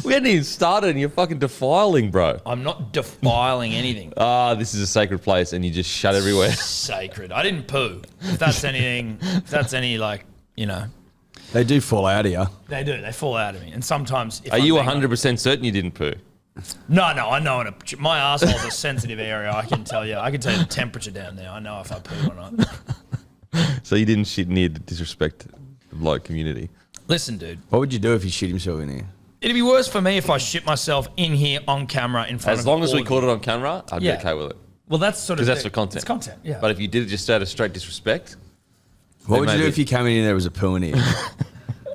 We hadn't even started and you're fucking defiling, bro. I'm not defiling anything. This is a sacred place and you just shut everywhere. Sacred. I didn't poo. If that's anything, if that's any like, you know. They do fall out of you. They do. They fall out of me. And sometimes... Are you 100% certain you didn't poo? No, I know. My arsehole's a sensitive area. I can tell you the temperature down there. I know if I poo or not. So you didn't shit near to disrespect the bloke community? Listen, dude. What would you do if he shit himself in here? It'd be worse for me if I shit myself in here on camera in front of As long as we all caught it on camera, I'd be okay with it. Well, that's sort of... Because that's for content. It's content, yeah. But if you did it just out of straight disrespect... What would you do if you came in and there was a poo in here?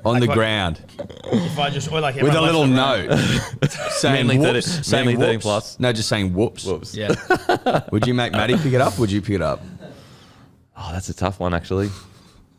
On the ground. If I just... Or like with a little note. Saying whoops. Saying 13 plus. No, just saying whoops. Whoops. Yeah. Would you make Matty pick it up? Would you pick it up? Oh, that's a tough one, actually.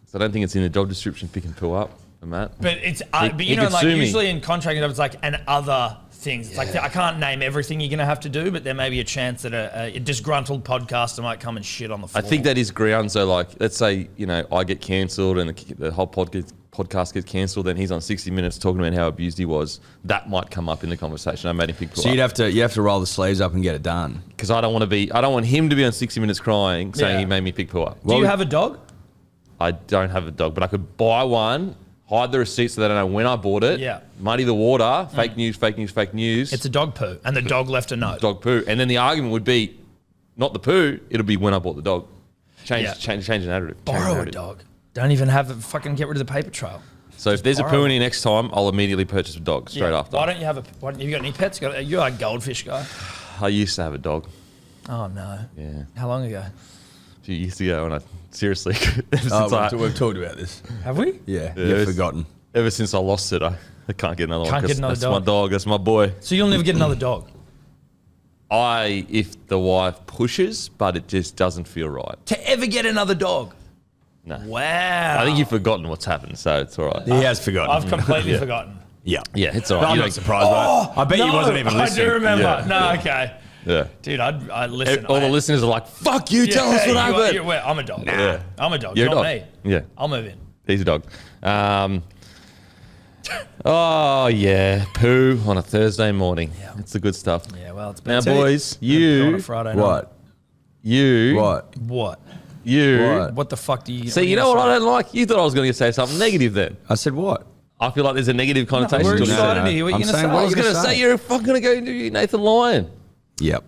So I don't think it's in the job description, pick and poo up for Matt. But it's... but you know, like usually in contracting, it's like and other things. It's like I can't name everything you're going to have to do, but there may be a chance that a disgruntled podcaster might come and shit on the floor. I think that is grounds, though. Like, let's say, you know, I get cancelled and the whole podcast gets cancelled, then he's on 60 Minutes talking about how abused he was. That might come up in the conversation. I made him pick poo up. So you have to roll the sleeves up and get it done. Because I don't want him to be on 60 Minutes crying saying he made me pick poo up. Do you have a dog? I don't have a dog, but I could buy one, hide the receipt so they don't know when I bought it. Yeah. Muddy the water. Fake news, fake news, fake news. It's a dog poo, and the dog left a note. Dog poo. And then the argument would be not the poo, it'll be when I bought the dog. Change the narrative. Borrow a dog. Don't even have it. Fucking get rid of the paper trail. So if there's a poo in here next time, I'll immediately purchase a dog straight after. Why don't you have you got any pets? You're a goldfish guy. I used to have a dog. Oh, no. Yeah. How long ago? A few years ago, and seriously, we've talked about this. Have we? Yeah, you've forgotten. Ever since I lost it, I can't get another one. Can't get another that's dog. my dog. That's my boy. So you'll never get another dog? If the wife pushes, but it just doesn't feel right. To ever get another dog? No. Wow. I think you've forgotten what's happened, so it's all right. He has forgotten. I've completely forgotten. Yeah. Yeah, it's all right. I'm not surprised by it. I bet you wasn't even listening. I do remember. Yeah. No, okay. Yeah. Dude, I listen. All the listeners are like, fuck you, tell us what happened. I'm a dog. Nah. Yeah. I'm a dog. You're a not dog. me. Yeah. I'll move in. He's a dog. Oh, yeah. Poo on a Thursday morning. Yeah. It's the good stuff. Yeah, well, it's now, been boys, on a Friday night. What? What? What the fuck do you... See, you know what I don't like? You thought I was going to say something negative then. I said what? I feel like there's a negative connotation we're to it. excited to hear what you're going to say. I was going to say you're fucking going to go interview Nathan Lyon. Yep.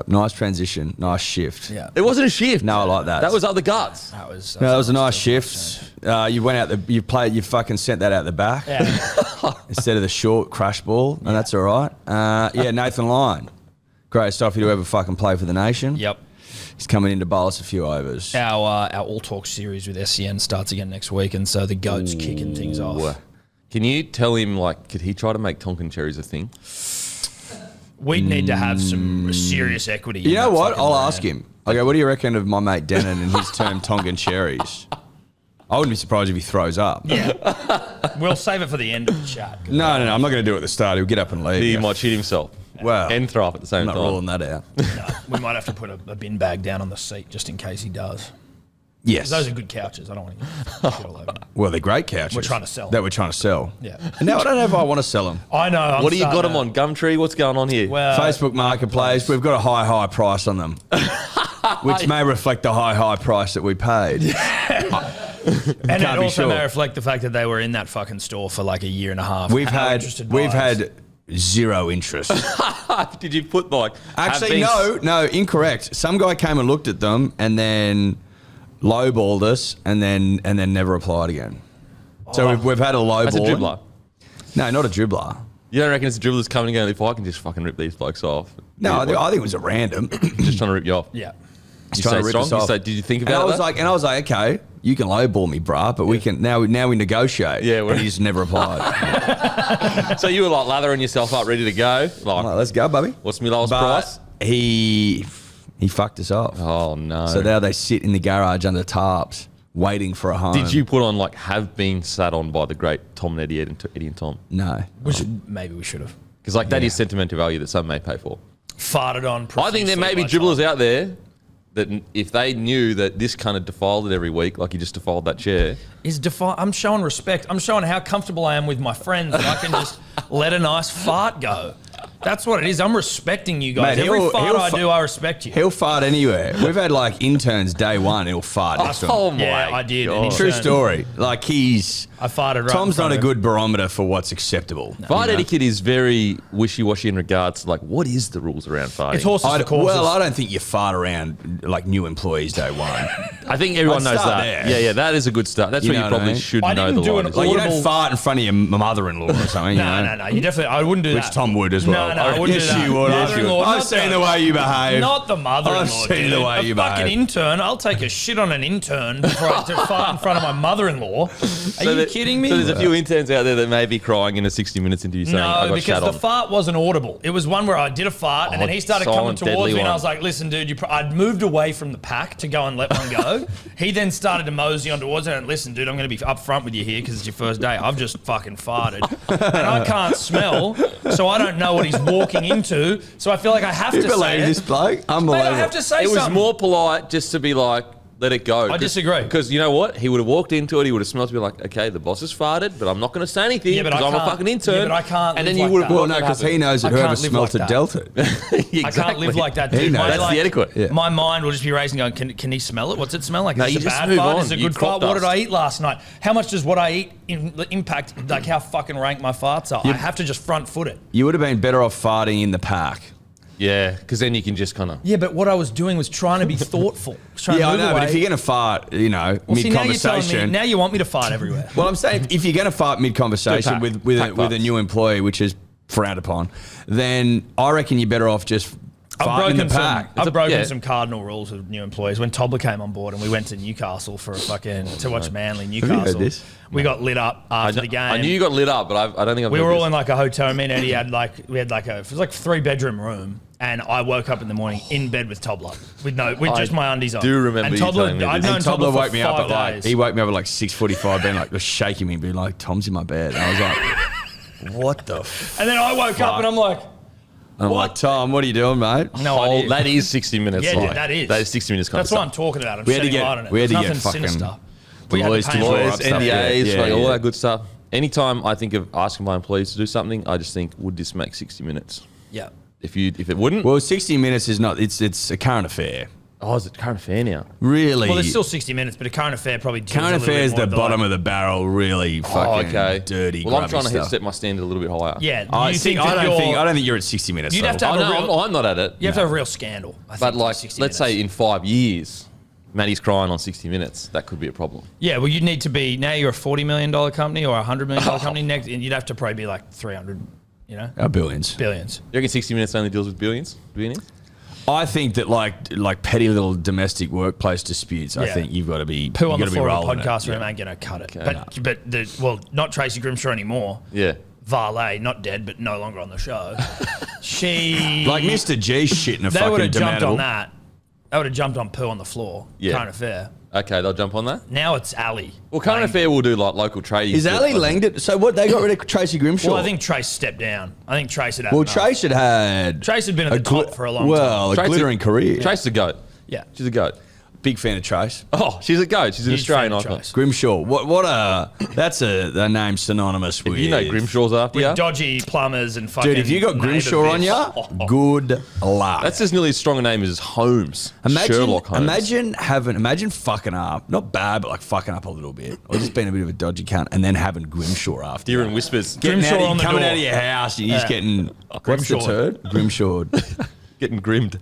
Nice transition. Nice shift. Yeah. It wasn't a shift. No, I like that. That was other guts. That was a nice shift. You went out you fucking sent that out the back. Yeah. Instead of the short crash ball, and that's all right. Nathan Lyon. Greatest stuff to ever fucking play for the nation. Yep. He's coming in to bowl us a few overs. Our All Talk series with SCN starts again next week, and so the GOAT's kicking things off. Can you tell him, could he try to make Tonkin cherries a thing? We need to have some serious equity. You know what? I'll ask him. Okay, what do you reckon of my mate Denon and his term Tongan cherries? I wouldn't be surprised if he throws up. Yeah. We'll save it for the end of the chat. No, I'm not going to do it at the start. He'll get up and leave. He might shit himself. Wow. And throw up at the same time. I'm not ruling that out. No, we might have to put a bin bag down on the seat just in case he does. Yes. Those are good couches. I don't want to get shit all over them. Well, they're great couches. We're trying to sell. That we're trying to sell. Yeah. And now I don't know if I want to sell them. I know. What do you got them on? Gumtree? What's going on here? Well, Facebook Marketplace. We've got a high price on them, which may reflect the high price that we paid. And it also may reflect the fact that they were in that fucking store for like a year and a half. We've had zero interest. Did you put Actually, no, incorrect. Some guy came and looked at them and then lowballed us and then never applied again. So we've had a lowball. That's a dribbler. No, not a dribbler. You don't reckon it's a dribbler that's coming and going, if I can just fucking rip these blokes off? No, I think it was a random. Just trying to rip you off. Yeah. You say strong? You say, did you think about it? I was like, okay, you can lowball me, bruh, but we can now we negotiate. Yeah, but he just never applied. So you were like lathering yourself up, ready to go. Like, let's go, baby. What's my lowest price? He fucked us off. Oh no! So now they sit in the garage under tarps, waiting for a home. Did you put on have been sat on by the great Tom and Eddie and Tom? No. Maybe we should have. Because that is sentimental value that some may pay for. Farted on. I think there may be dribblers out there that if they knew that this kind of defiled it every week, like he just defiled that chair. I'm showing respect. I'm showing how comfortable I am with my friends that I can just let a nice fart go. That's what it is. I'm respecting you guys. Mate, every fart I do, I respect you. He'll fart anywhere. We've had like interns day one. He'll fart. Oh my yeah, I did. God. True story. Like I farted right. Tom's not a good barometer for what's acceptable. No. Fart etiquette is very wishy-washy in regards to like what is the rules around farting. It's horses for courses. Well, I don't think you fart around like new employees day one. I think everyone knows that. There. Yeah, that is a good start. That's where you probably should know the line. Like you don't fart in front of your mother-in-law or something. No. You definitely. I wouldn't do that. Which Tom would as well. No, I wouldn't do that. You would. I've seen the way you behave. Not the mother-in-law. I've seen the way you behave. A fucking intern. I'll take a shit on an intern before I fart in front of my mother-in-law. Are you kidding me? So there's a few interns out there that may be crying in a 60 Minutes interview saying, I got because shat the on. fart wasn't audible. It was one where I did a fart and then he started coming towards me and I was like, listen, dude, I'd moved away from the pack to go and let one go. He then started to mosey on towards it and listen, dude, I'm going to be up front with you here because it's your first day. I've just fucking farted. And I can't smell, so I don't know what he's walking into. So I feel like I have to say this bloke? Unbelievable. Mate, I have to say something. It was more polite just to be like, let it go. I disagree. Because you know what? He would have walked into it, he would have smelled to be like, okay, the boss has farted, but I'm not going to say anything because I'm a fucking intern. Yeah, but I can't and then live you would like have Well, no, because he knows that whoever smelt it dealt it. I can't live like that, dude. He knows. That's the etiquette. Yeah. My mind will just be racing going, can he smell it? What's it smell like? No, Is you it a just bad move fart? on. Is it a You good crop fart? What did dust. I eat last night? How much does what I eat impact like how fucking rank my farts are? I have to just front foot it. You would have been better off farting in the pack. Yeah, because then you can just kind of... Yeah, but what I was doing was trying to be thoughtful. Yeah, I know, but if you're going to fart, mid-conversation... Now you want me to fart everywhere. Well, I'm saying if you're going to fart mid-conversation with a new employee, which is frowned upon, then I reckon you're better off just farting in the pack. I've broken some cardinal rules with new employees. When Tobler came on board and we went to Newcastle to watch Manly Newcastle, Have you heard this? we got lit up after the game. I knew you got lit up, but I don't think I've We heard were all this. in like a hotel. Me and Eddie had it was like a 3-bedroom room, and I woke up in the morning in bed with Tobler with just my undies on. Do remember and you telling me I'd this. known And Tobler woke me up at 5 days. he woke me up at like 6:45, being like, just shaking me, being like, Tom's in my bed. And I was like, what the And then I woke up and I'm like, I'm like, Tom, what are you doing, mate? no idea. That is 60 Minutes. Yeah, like, dude, that is. That is 60 Minutes kind That's of what I'm stuff. talking about. I'm We had to shedding get- light on it. we had to There's get nothing fucking sinister. We had to lawyers pay to him. draw Lawyers, up stuff. NDAs, Yeah, like all yeah. that good stuff. Anytime I think of asking my employees to do something, I just think, would this make 60 Minutes? Yeah. If it wouldn't, Well, 60 Minutes is not, it's a current affair. is it current affair now? Really? Well, there's still 60 minutes, but a current affair probably deals Current a little affair is bit the more bottom like- of the barrel, really fucking dirty, Well, I'm grubby trying to stuff. set my standard a little bit higher. Yeah. I you think that don't you're- think you're at 60 Minutes. You'd have to level. have a real- I'm not at it. You have to have a real scandal. I think, But for like, 60 let's minutes. say in 5 years, Matty's crying on 60 Minutes. That could be a problem. Yeah, well, you'd need to be, now you're a $40 million company or a $100 million company next, and you'd have to probably be like 300, Billions. billions. You reckon 60 Minutes only deals with billions? I think that like petty little domestic workplace disputes, I Yeah. think you've got to be Poo on the be floor of the rolling it. podcast room ain't going to cut it. But not Tracy Grimshaw anymore. Yeah. Varley, not dead, but no longer on the show. She... Like Mr. G shit in a They would fucking have jumped demandable. on that. They would have jumped on poo on the floor. Yeah. Current affair. Okay, they'll jump on that. Now it's Ali. Well, current affair will do like local trading. Is Ali Langdon? So what, they got rid of Tracy Grimshaw? Well, I think Trace stepped down. I think Trace had Well, enough. Trace had been at the top for a long time. Well, a Trace- glittering career. Tracy's a goat. Yeah. She's a goat. Big fan of Trace. Oh, she's a goat. She's an Huge Australian fan of icon. Trace. Grimshaw. That's a name synonymous with. You know Grimshaw's after you. With dodgy plumbers and fucking... Dude, if you got neighbour Grimshaw on bitch. you, good luck. That's as nearly as strong a name as Holmes. Sherlock Holmes. Imagine fucking up, not bad, but like fucking up a little bit, or just being a bit of a dodgy cunt, and then having Grimshaw after. Deer you. and whispers. Grimshaw on the coming door. out of your house, and you're just getting what's the Grimshawed. turd? Grimshawed. Getting grimmed.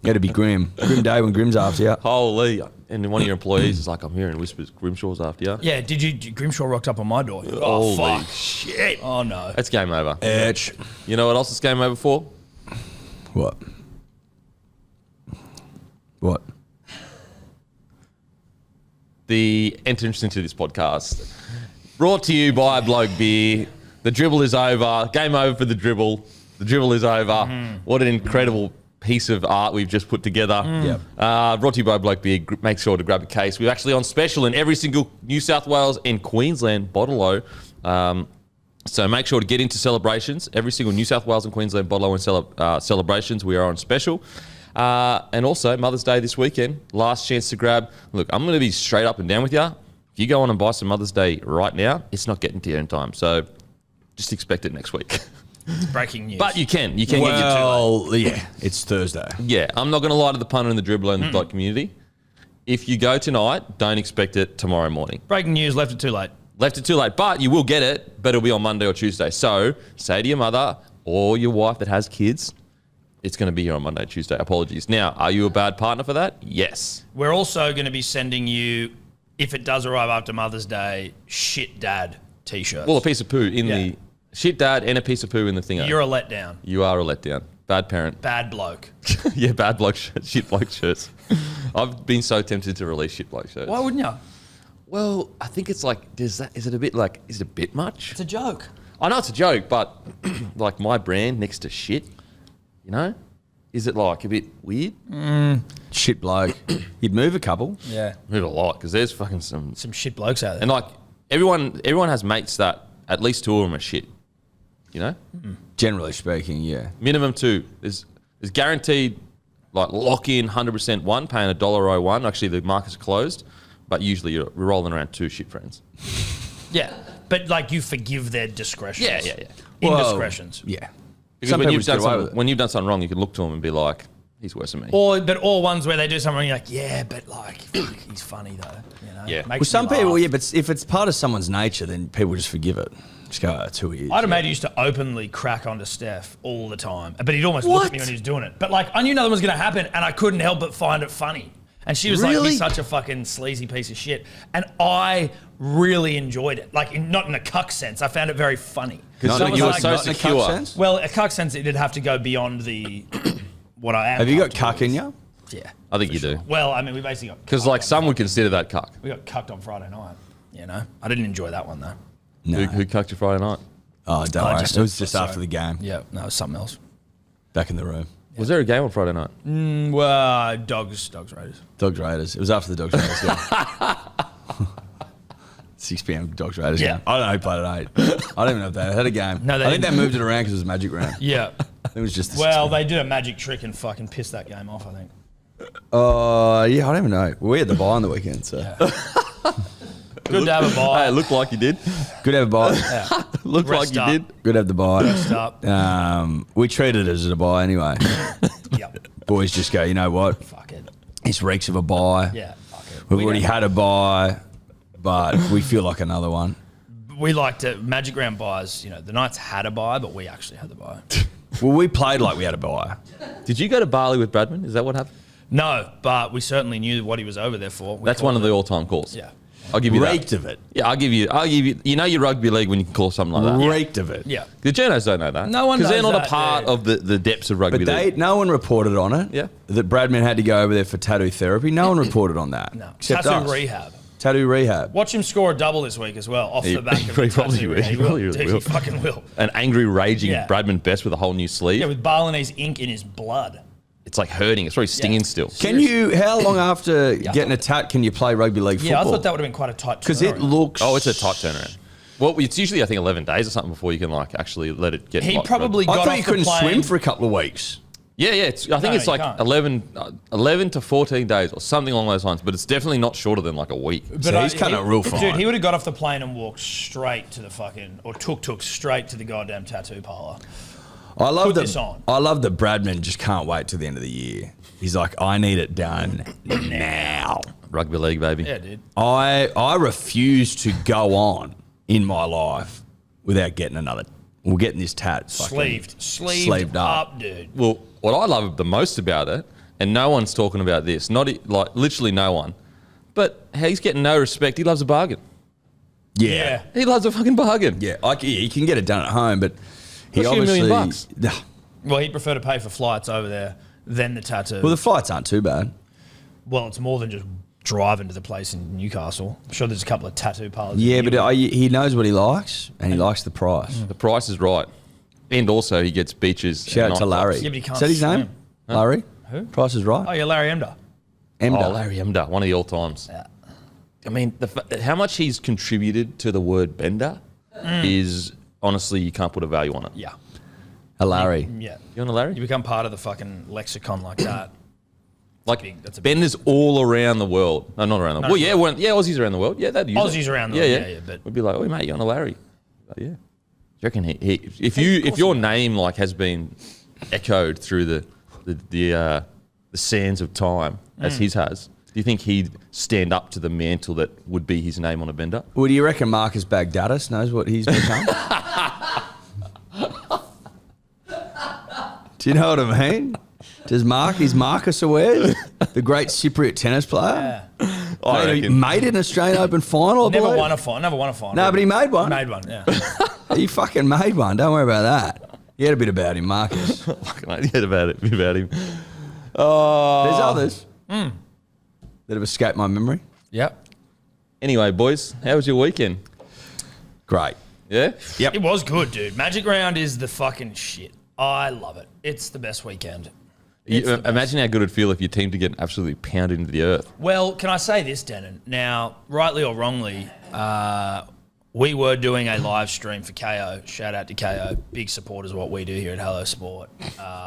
Got to be grim. Grim day when Grim's after you. Holy. And one of your employees is like, I'm hearing whispers. Grimshaw's after you. Yeah, Grimshaw rocked up on my door. Oh, Holy fuck. Shit. Oh, no. That's game over. Etch. You know what else is game over for? What? What? The entrance into this podcast. Brought to you by Bloke Beer. The dribble is over. Game over for the dribble. The dribble is over. What an incredible piece of art we've just put together. Yep. Brought to you by Bloke Beer. Make sure to grab a case. We're actually on special in every single New South Wales and Queensland bottle-o. So make sure to get into celebrations. Every single New South Wales and Queensland bottle-o and celebrations, we are on special. And also, Mother's Day this weekend, last chance to grab. Look, I'm going to be straight up and down with you. If you go on and buy some Mother's Day right now, it's not getting to you in time. So just expect it next week. Breaking news. But you can get your Well, yeah, it's Thursday. Yeah, I'm not going to lie to the punter and the dribbler and the dot community. If you go tonight, don't expect it tomorrow morning. Breaking news, left it too late. Left it too late, but you will get it, but it'll be on Monday or Tuesday. So say to your mother or your wife that has kids, it's going to be here on Monday, Tuesday. Apologies. Now, are you a bad partner for that? Yes. We're also going to be sending you, if it does arrive after Mother's Day, shit dad t-shirts. Well, a piece of poo in the shit dad and a piece of poo in the thing. You're a letdown. You are a letdown. Bad parent. Bad bloke. Yeah, bad bloke shit bloke shirts. I've been so tempted to release shit bloke shirts. Why wouldn't you? Well, I think it's like, is it a bit much? It's a joke. I know it's a joke, but like my brand next to shit, you know? Is it like a bit weird? Shit bloke. You'd move a couple. Yeah. Move a lot, because there's fucking some shit blokes out there. and like everyone has mates that at least two of them are shit. You know? Generally speaking, yeah. Minimum two. There's guaranteed like lock in 100% one, paying $1.01. Actually the market's closed. But usually you're rolling around two shit friends. Yeah. But like you forgive their discretions. Yeah. Indiscretions. Yeah. Because Some when people get away with it. when you've done something wrong, you can look to them and be like, he's worse than me. Or ones where they do something wrong, you're like, yeah, but like, fuck, he's funny though. You know? Yeah. Makes Well, me some laugh. people, yeah, but if it's part of someone's nature, then people just forgive it. Just go, oh, that's who he is. I had a mate who used to openly crack onto Steph all the time, but he'd almost look at me when he was doing it. But like, I knew nothing was going to happen, and I couldn't help but find it funny. And she was like, Really? he's such a fucking sleazy piece of shit. And I really enjoyed it. Like, not in a cuck sense. I found it very funny. Because Not- you were not- so not in a cuck secure. sense? Well, a cuck sense, it did have to go beyond the what I am. Have you got comfortable cuck in with. you? Yeah. I think you do. Well, I mean, we basically got Because cucked like on some Friday. would consider that cuck. We got cucked on Friday night. You know? I didn't enjoy that one, though. No. Who cucked you Friday night? Oh, don't Oh, worry. just- It was just sorry. after the game. Yeah, no, it was something else. Back in the room. Was there a game on Friday night? Well, Dogs Raiders. Dogs Raiders. It was after the Dogs Raiders game. 6 p.m. Dogs Raiders Yeah. game. I don't know who played at 8. I don't even know if they had a game. No, they I think they didn't. moved it around because it was Magic Round. Yeah. It was just the Well, 6 they did a magic trick and fucking pissed that game off, I think. yeah, I don't even know. We had the bye on the weekend, so Good to have a Hey, bye. it looked like you did. good to have a bye. Yeah. Looked Rest like up. you did. Good to have the bye. Rest up. We treated it as a bye anyway. Yep. Boys just go, you know what? Fuck it. This reeks of a bye. Yeah, fuck it. We've We already don't- had a bye, but we feel like another one. We like to, Magic Round buys, you know, the Knights had a bye, but we actually had the bye. Well, we played like we had a bye. Did you go to Bali with Bradman? Is that what happened? No, but we certainly knew what he was over there for. We That's one called of the it. all-time calls. Yeah. I'll give you Reeked that. of it. Yeah, I'll give you. You know your rugby league when you can call something like that. Reeked of it. Yeah. The journos don't know that. No one because they're knows not that, a part yeah. of the depths of rugby But league. no one reported on it. Yeah. That Bradman had to go over there for tattoo therapy. No one reported on that. No. Except Tattoo us. rehab. Tattoo rehab. Watch him score a double this week as well, off He- the back he of the probably tattoo will. rehab. He probably Dude, will. He fucking will. An angry, raging Yeah. Bradman Best with a whole new sleeve. Yeah, with Balinese ink in his blood. It's like hurting. It's probably stinging still. Can you? How long after getting a tat can you play rugby league football? Yeah, I thought that would have been quite a tight because it turnaround. looks. Oh, it's a tight turnaround. Well, it's usually I think 11 days or something before you can like actually let it get. He hot. probably I got thought off you the couldn't plane. swim for a couple of weeks. Yeah. I think No, it's you like can't. 11 to 14 days or something along those lines. But it's definitely not shorter than like a week. So he's kind of real fine. Dude, he would have got off the plane and walked straight to the fucking, or tuk straight to the goddamn tattoo parlor. I love Put that. this on. I love that Bradman just can't wait till the end of the year. He's like, I need it done now. Rugby league, baby. Yeah, dude. I refuse to go on in my life without getting another. We're getting this tat fucking Sleeved up, dude. Well, what I love the most about it, and no one's talking about this, not like literally no one, but he's getting no respect. He loves a bargain. Yeah. He loves a fucking bargain. Yeah, he can get it done at home, but he Costs you $1 million obviously. bucks. Well, he'd prefer to pay for flights over there than the tattoo. Well, the flights aren't too bad. Well, it's more than just driving to the place in Newcastle. I'm sure there's a couple of tattoo parlors. Yeah, in but Newcastle. he knows what he likes, and he likes the price. The price is right. And also he gets beaches. Shout and out to nightclubs. Larry. Yeah, but he can't Is that his swim. name? Larry? Who? Price is right. Oh, yeah, Larry Emder. Emder. Oh, Larry Emder, one of the all times. Yeah. I mean, how much he's contributed to the word bender is honestly you can't put a value on it. Yeah. A Larry. Yeah. You want a Larry? You become part of the fucking lexicon like that. Like, benders all around the world. No, not around the world. Well, yeah, Aussies around the world. Yeah, they'd use Aussies around the world. Yeah, but we'd be like, oh, mate, you're on a Larry. Like, yeah. Do you reckon if your name like has been echoed through the sands of time as his has, do you think he'd stand up to the mantle that would be his name on a bender? Well, do you reckon Marcus Baghdadis knows what he's become? Do you know what I mean? Is Marcus aware? The great Cypriot tennis player? Yeah. He made an Australian Open final, Never won a final. No, but he made one. Made one, yeah. He fucking made one. Don't worry about that. He had a bit about him, Marcus. Fucking he had a bit about him. There's others that have escaped my memory. Yep. Anyway, boys, how was your weekend? Great. Yeah? Yep. It was good, dude. Magic Round is the fucking shit. I love it. It's the best weekend. Imagine how good it'd feel if your team to get absolutely pounded into the earth. Well, can I say this, Denon? Now, rightly or wrongly, we were doing a live stream for KO. Shout out to KO. Big supporters of what we do here at Hello Sport.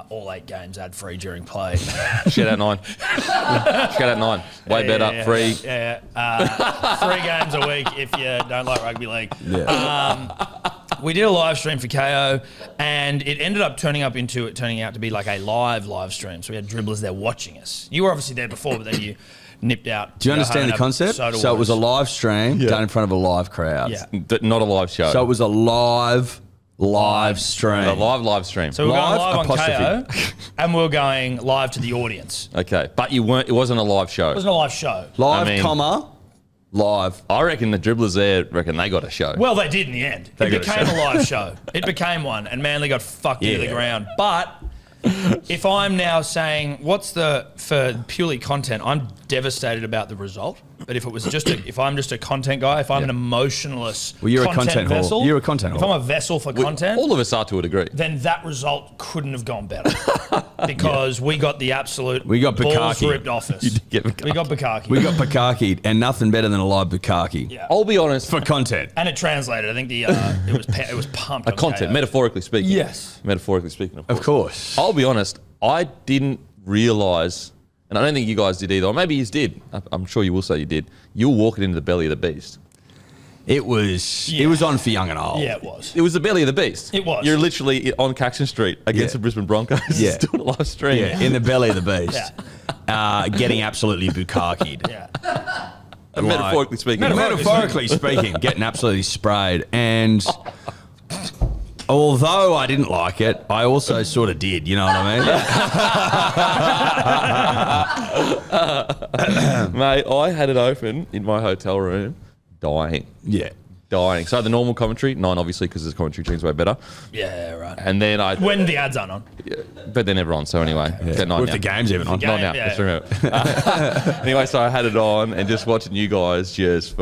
All 8 games ad-free during play. Shout out 9. Shout out 9. Way better. Free. Yeah. 3 games a week if you don't like rugby league. Yeah. We did a live stream for KO, and it ended up turning out to be like a live stream. So we had dribblers there watching us. You were obviously there before, but then you nipped out. Do you understand the concept? So it was a live stream done in front of a live crowd. Yeah. Not a live show. So it was a live stream. A live stream. So we're going live on apostrophe. KO, and we're going live to the audience. Okay, but you weren't. It wasn't a live show. It wasn't a live show. Live. I reckon the dribblers there reckon they got a show. Well, they did in the end. It became a live show. It became one, and Manly got fucked into the ground. But if I'm now saying for purely content, I'm devastated about the result. But if it was if I'm just a content guy, if I'm an emotionless you're content a content vessel, You're a content if I'm a vessel for content, all of us are to a degree. Then that result couldn't have gone better because we got the absolute balls Bukaki ripped off us. We got Bukaki. We got Bukaki, and nothing better than a live Bukaki. Yeah. I'll be honest. For content. And it translated. I think it was pumped. A content, KO. metaphorically speaking. Yes. Metaphorically speaking, Of course. I'll be honest. I didn't realise, and I don't think you guys did either, or maybe you did. I'm sure you will say you did. You were walking into the belly of the beast. It was on for young and old. Yeah, it was. It was the belly of the beast. It was. You're literally on Caxton Street against the Brisbane Broncos. Yeah. Doing a live stream. Yeah, in the belly of the beast. Getting absolutely bukakied. Yeah. And metaphorically speaking. Metaphorically speaking, getting absolutely sprayed. And although I didn't like it, I also sort of did, you know what I mean? Mate, I had it open in my hotel room, dying. Yeah. Dying. So the normal commentary, 9 obviously because the commentary team's way better. Yeah, right. And then when the ads aren't on. Yeah, but they're never on, so anyway. Yeah. Not With now. the game's even on. Not now. Yeah. Just remember. Anyway, so I had it on and just watching you guys just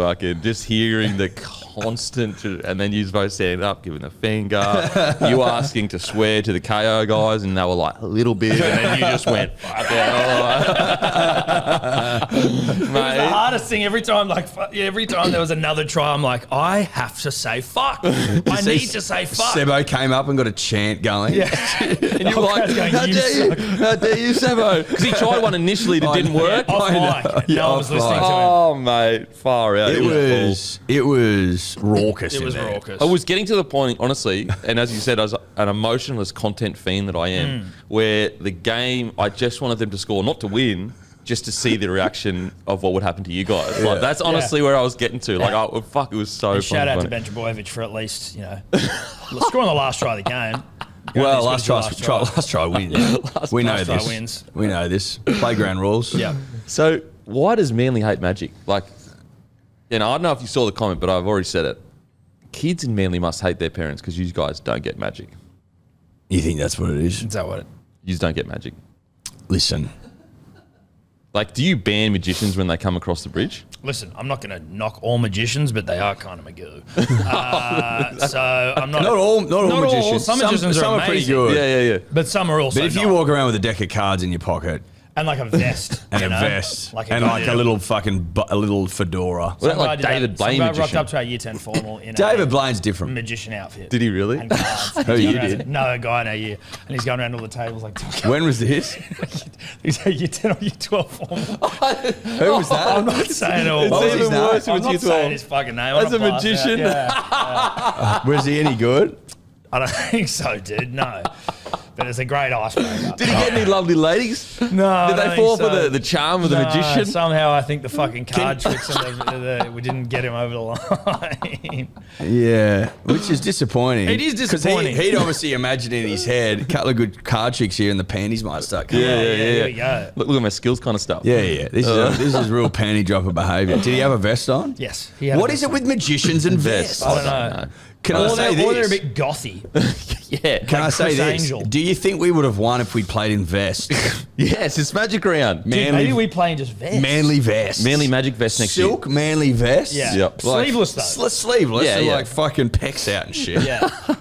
hearing the constant, and then you both standing up, giving the finger, you asking to swear to the KO guys, and they were like, a little bit, and then you just went, fuck yeah. It was the hardest thing every time, every time there was another try, I'm like, I have to say fuck. I need to say fuck. Sebo came up and got a chant going. Yeah. And you were like, how dare you, Sebo? Because he tried one initially that didn't work. Off mic. No one was listening to him. Oh, mate, far out. It was raucous. It was raucous. I was getting to the point, honestly, and as you said, I was an emotionless content fiend that I am, where the game, I just wanted them to score, not to win, just to see the reaction of what would happen to you guys. Yeah. Like, that's honestly where I was getting to. Like, oh, fuck, it was so fun. Shout out to Ben Trebojevic for at least, scoring the last try of the game. Well, last try wins. Yeah. We know this. Wins. We know this. Playground rules. Yeah. So why does Manly hate Magic? Like, I don't know if you saw the comment, but I've already said it. Kids in Manly must hate their parents because you guys don't get Magic. You think that's what it is? Is that what it? You just don't get Magic. Listen. Like, do you ban magicians when they come across the bridge? Listen, I'm not going to knock all magicians, but they are kind of magoo. So I'm not. Not all magicians. Some magicians are pretty amazing. good. Yeah. But some are also. But if you walk around with a deck of cards in your pocket And like a vest. And a know? vest. Like and like a little fucking a little fedora. Was that like David Blaine Some guy magician? rocked up to our year 10 formal in David a Blaine's different. magician outfit. Did he really? And cards. Who, He's you going around- did? No, a guy in our year. And he's going around all the tables like, When was this? he's a year 10 or year 12 formal. Who was that? I'm not saying it all. It's What was his even name? worse if I'm it's not year saying 12. his fucking name. As I'm a not blasting magician? it. Yeah. Was he any good? I don't think so, dude. No. But it's a great icebreaker. Did he get any lovely ladies? No, I Did don't they fall think for so. the charm of the No, magician? Somehow I think the fucking card tricks and we didn't get him over the line. Yeah, which is disappointing. It is disappointing. He'd obviously imagined in his head a couple of good card tricks here and the panties might start coming out. Here we go. Look at my skills kind of stuff. Yeah. This is real panty dropper behaviour. Did he have a vest on? Yes. He had What a is it with magicians and vests? I don't know. Can I Or say they're, or they're a this? bit gothy. Yeah. Can I say Chris this? Angel. Do you think we would have won if we'd played in vest? Yes, it's Magic Round. Dude, maybe Manly, we play in just vests. manly vest. Manly Magic Vest next Silk manly vest. Yeah. Yep. Sleeveless though. Sleeveless. Yeah, so yeah. like fucking pecs out and shit. Yeah. year.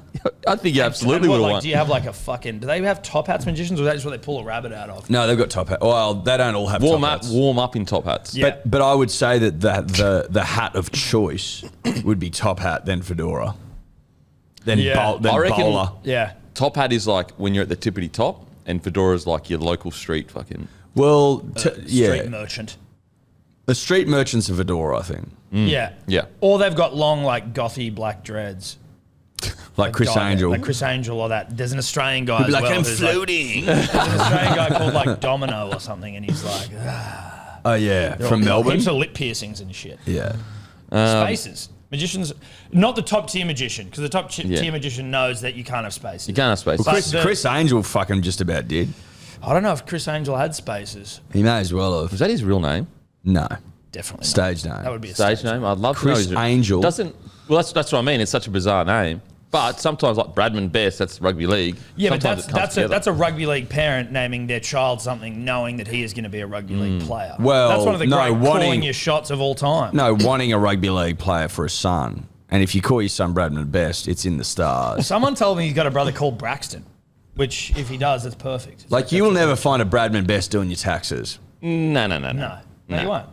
I think you absolutely And what, would have like, won. do you have like a fucking? Do they have top hats magicians, or is that just what they pull a rabbit out of? No, they've got top hat. Well, they don't all have Warm top up, hats. warm up in top hats. Yeah. But I would say that the hat of choice would be top hat, then fedora, then, Yeah. then I reckon- bowler. Yeah. Top hat is like when you're at the tippity top, and fedora's like your local street fucking. Well, yeah, Street merchant. the street merchants of fedora, I think, Yeah. Yeah. Or they've got long like gothy black dreads. like Chris Guy- Angel. Like Chris Angel or that. There's an Australian guy He'd be as like, well. I'm who's floating. There's an Australian guy called like Domino or something, and he's like, Oh yeah, from Melbourne. heaps of lip piercings and shit. Yeah, Spaces. Magicians, not the top tier magician, because the top tier magician knows that you can't have spaces. You can't have space. But Chris Angel fucking just about did. I don't know if Chris Angel had spaces. He may as well Was have. that his real name? No, Definitely not. stage name. That would be a Stage name? I'd love to Chris know. Angel. Doesn't. Well, that's what I mean. It's such a bizarre name. But sometimes, like Bradman Best, that's rugby league. Yeah, but Sometimes it comes together. that's a rugby league parent naming their child something, knowing that he is going to be a rugby league player. Well, that's one of the no, great wanting- calling your shots of all time. No, wanting a rugby league player for a son, and if you call your son Bradman Best, it's in the stars. Someone told me he's got a brother called Braxton, which if he does, that's perfect. It's Like you will never find a Bradman Best doing your taxes. No. no, you won't.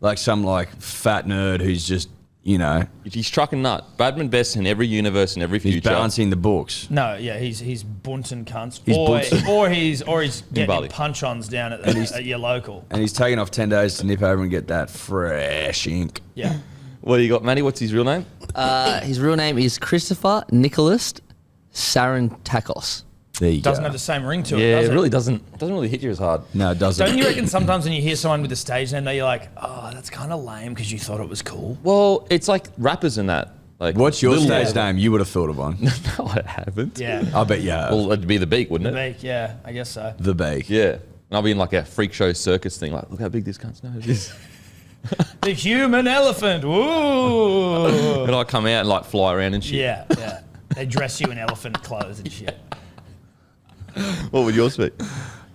Like some like fat nerd who's just, you know, He's trucking nut. Bradman Best in every universe and every he's future. balancing the books. No, yeah, he's bunting cunts, He's or, bunting. or he's getting Bali. punch-ons down at, at your local. And he's taking off 10 days to nip over and get that fresh ink. Yeah, What do you got, Matty? What's his real name? His real name is Christopher Nicholas Sarantakos. There you doesn't go. have the same ring to it. Yeah, does it really doesn't really hit you as hard. No, it doesn't. Don't you reckon sometimes when you hear someone with a stage name, that you're like, oh, that's kind of lame because you thought it was cool. Well, it's like rappers and that. Like What's your Lil stage Wayne. name you would have thought of one? No, I haven't. Yeah, I bet you have. Well, it'd be the beak, wouldn't it? Beak, yeah, I guess so. The Beak. Yeah. And I'll be in like a freak show circus thing. Like, look how big this cunt's nose is. The human elephant. Woo! And I come out and like fly around and shit. Yeah, yeah. They dress you in elephant clothes and shit. What would yours be?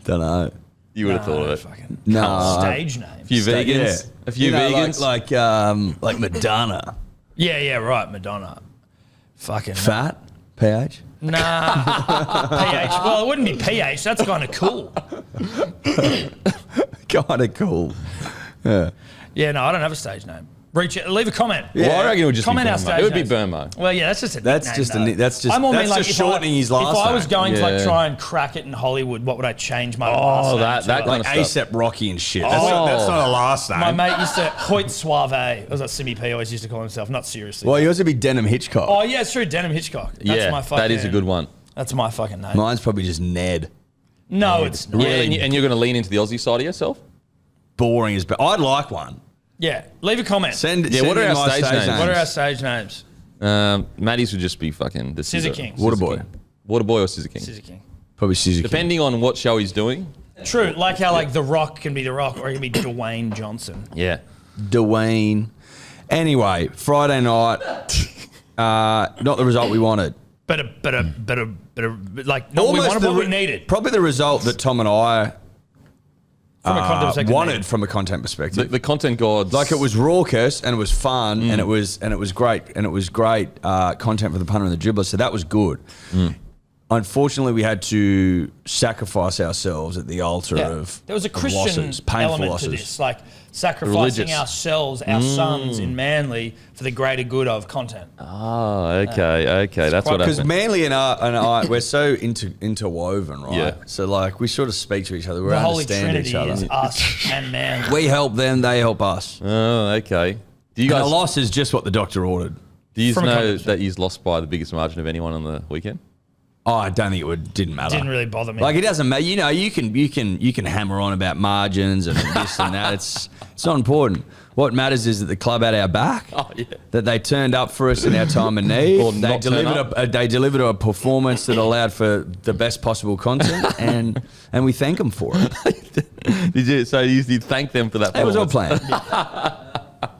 Don't know. You would have thought of it. Fucking No. stage name. A few vegans. Yeah. A few You know, vegans. like Madonna. Yeah, right. Madonna. Fucking Fat. PH. Nah. PH. Well, it wouldn't be PH. That's kind of cool. Kind of cool. Yeah. Yeah, no, I don't have a stage name. Leave a comment. Well, I reckon it would just Comment be our Burmo. stage It would be names. Burmo. Well, yeah, that's just a That's nickname, just a though. ni- that's just- I'm more that's mean, like, just if I- shortening his last If I was name. going to like Yeah. try and crack it in Hollywood, what would I change my last name that to? kind Like of stuff. ASAP Rocky and shit. Oh. That's not a last name. My mate used to Hoyt Suave. It was what Simi P always used to call himself. Not seriously. Well, yours would be Denim Hitchcock. Oh yeah, it's true. Denim Hitchcock. That's Yeah, my fucking, that is a good one. That's my fucking name. Mine's probably just Ned. No, it's not. Yeah, and you're going to lean into the Aussie side of yourself? Boring as but I'd like one. Yeah, leave a comment. Send what are in our my stage names? What are our stage names? Maddie's would just be fucking the Scissor King. Waterboy. Waterboy or Scissor King. Scissor King. Probably Scissor King. Depending on what show he's doing. True, like how like The Rock can be The Rock or he can be Dwayne Johnson. Yeah. Dwayne. Anyway, Friday night, not the result we wanted. But like no, we wanted what we needed Probably the result that Tom and I from a content perspective. wanted from a content perspective. The content gods. Like it was raucous and it was fun and it was great content for the punter and the dribbler. So that was good. unfortunately, we had to sacrifice ourselves at the altar of there was a of Christian losses, painful element losses. to this, like sacrificing Religious. ourselves, our sons in Manly for the greater good of content. Oh, okay. That's what Because happened. Manly and I, we're so interwoven, right? Yeah. So like we sort of speak to each other. We The Holy understand Trinity each other. is us and Manly. We help them, they help us. Oh, okay. Do you And a guys loss is just what the doctor ordered. do you From a know competition. that he's lost by the biggest margin of anyone on the weekend? Oh, I don't think didn't matter. Didn't really bother me. Like it doesn't matter. You know, you can hammer on about margins and this and that. It's not important. What matters is that the club had our back. Oh, yeah. That they turned up for us in our time of need. Or not turn up. They delivered a performance that allowed for the best possible content, and we thank them for it. Did you? So you thank them for that. It was all performance? planned.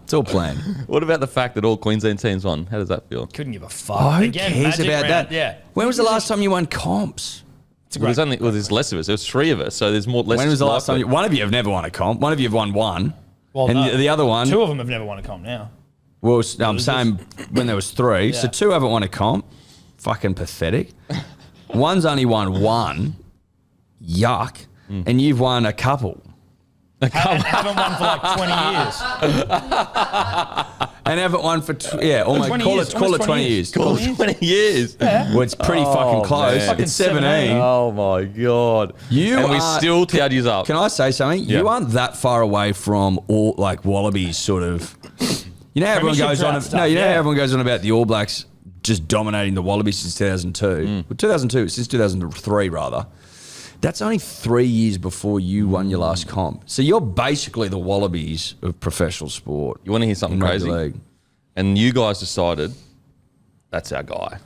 It's all planned. What about the fact that all Queensland teams won? How does that feel? Couldn't give a fuck. Oh, who Again, cares magic about round, that? Yeah. When was the last time you won comps? There's less of us. There's 3 of us, so there's more. Less When was the last likely. time? One of you have never won a comp. One of you have won one. Well, and no. the other one. 2 of them have never won a comp now. Well, I'm saying when there was 3, so Yeah. 2 haven't won a comp. Fucking pathetic. One's only won 1. Yuck. And you've won a couple. Haven't won for like 20 years. And haven't won for almost 20 call years, it 20 years. Cool, 20 years. Well, it's pretty fucking close. man. Fucking It's 17. Oh my god! You and we are- still tied you up. Can I say something? Yeah. You aren't that far away from all like Wallabies sort of. You know how everyone Premiership goes on. drought stuff, No, you know how yeah. everyone goes on about the All Blacks just dominating the Wallabies since 2002. Well, 2002 since 2003 rather. That's only 3 years before you won your last comp. So you're basically the Wallabies of professional sport. You want to hear something in rugby crazy? league. And you guys decided that's our guy.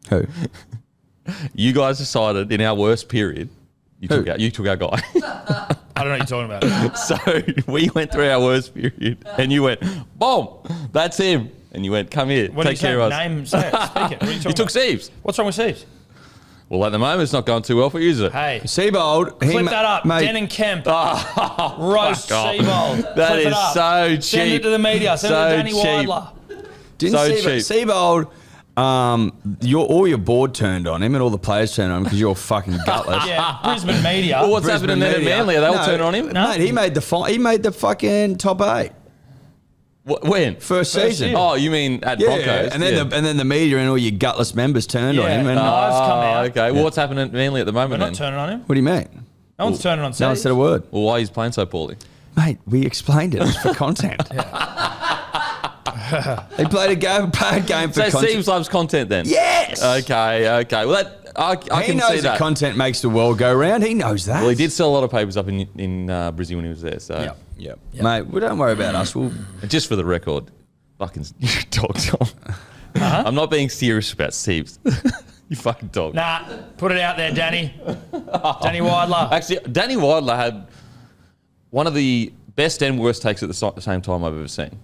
Who? You guys decided in our worst period, you Who? took our guy. I don't know what you're talking about. So we went through our worst period, and you went, boom, that's him. And you went, come here, What take did you care say? of us. Name, say it, speak it. What are you talking You took about? Seeves. What's wrong with Seeves? Well, at the moment, it's not going too well for you, is it? Hey, Seabold. clip that up. Mate, Jayden Campbell. Roast fuck off. Seabold. That Clip it is up. so cheap. Send it to the media. Send it So to Danny cheap. Weidler. Didn't So Seabold, all your board turned on him and all the players turned on him because you're fucking gutless. Yeah, Brisbane media. Well, what's Brisbane happening then at media. Manly? Are they all No, turning on him? No. Mate, he made the fucking top 8 When? first season. year. Oh, you mean at Yeah, Broncos? and then the media and all your gutless members turned on Yeah. him. And Knives come out. Okay. Well, what's happening at Manly at the We're moment not then? turning on him. what do you mean? No one's turning on No one Seeves. said a word, Well, why he's playing so poorly? mate. We explained it. It's for content. He played a bad game for So content. Seems loves content then? Yes. Okay. Well, I He can knows see that that. content makes the world go round. He knows that. Well, he did sell a lot of papers up in Brizzy when he was there. So, Yep. Mate, well, don't worry about us. We'll just for the record, fucking dog Tom. I'm not being serious about Steve's. You fucking dog. Nah, put it out there, Danny. Danny Weidler. Actually, Danny Weidler had one of the best and worst takes at the same time I've ever seen.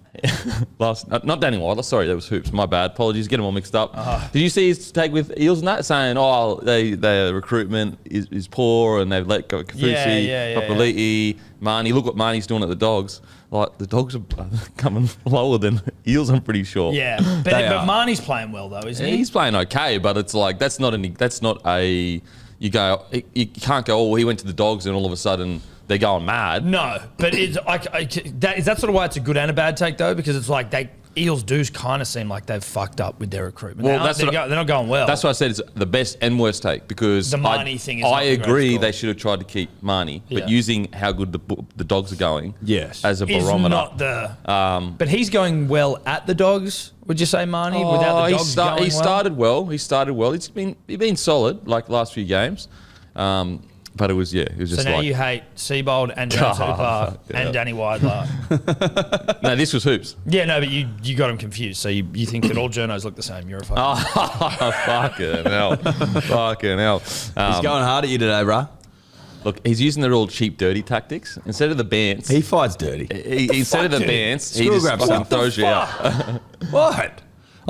Not Danny Weidler, sorry, that was Hoops. My bad. Apologies, get them all mixed up. Did you see his take with Eels and that? Saying, their recruitment is poor and they've let go Kafusi, Yeah. Papali'i, Marnie. Look what Marnie's doing at the Dogs. Like, the Dogs are coming lower than Eels, I'm pretty sure. Yeah, but Marnie's playing well though, isn't Yeah, he? he's playing okay, but it's like you can't go, oh, he went to the Dogs and all of a sudden they're going mad. No, but is that sort of why it's a good and a bad take though? Because it's like Eels do kind of seem like they've fucked up with their recruitment. Well, they're not going well. That's why I said it's the best and worst take because The Marnie thing is I not the agree greatest they goal. should have tried to keep Marnie, Yeah. but using how good the Dogs are going Yes. as a is barometer. not the. But he's going well at the Dogs. Would you say Marnie without the Dogs going he started well. He started well. He's been solid like the last few games. But it was just So now like you hate Seabold and Jones Hooper and Danny Weidler. no, this was Hoops. Yeah, no, but you got him confused. So you think that all journos look the same. You're a fucking. Fucking hell. Fucking hell. He's going hard at you today, bruh. Look, he's using the real cheap, dirty tactics. Instead of the bants, He fights dirty. instead of the dude? bants, he Screw just grab fucking stuff. throws you out. What?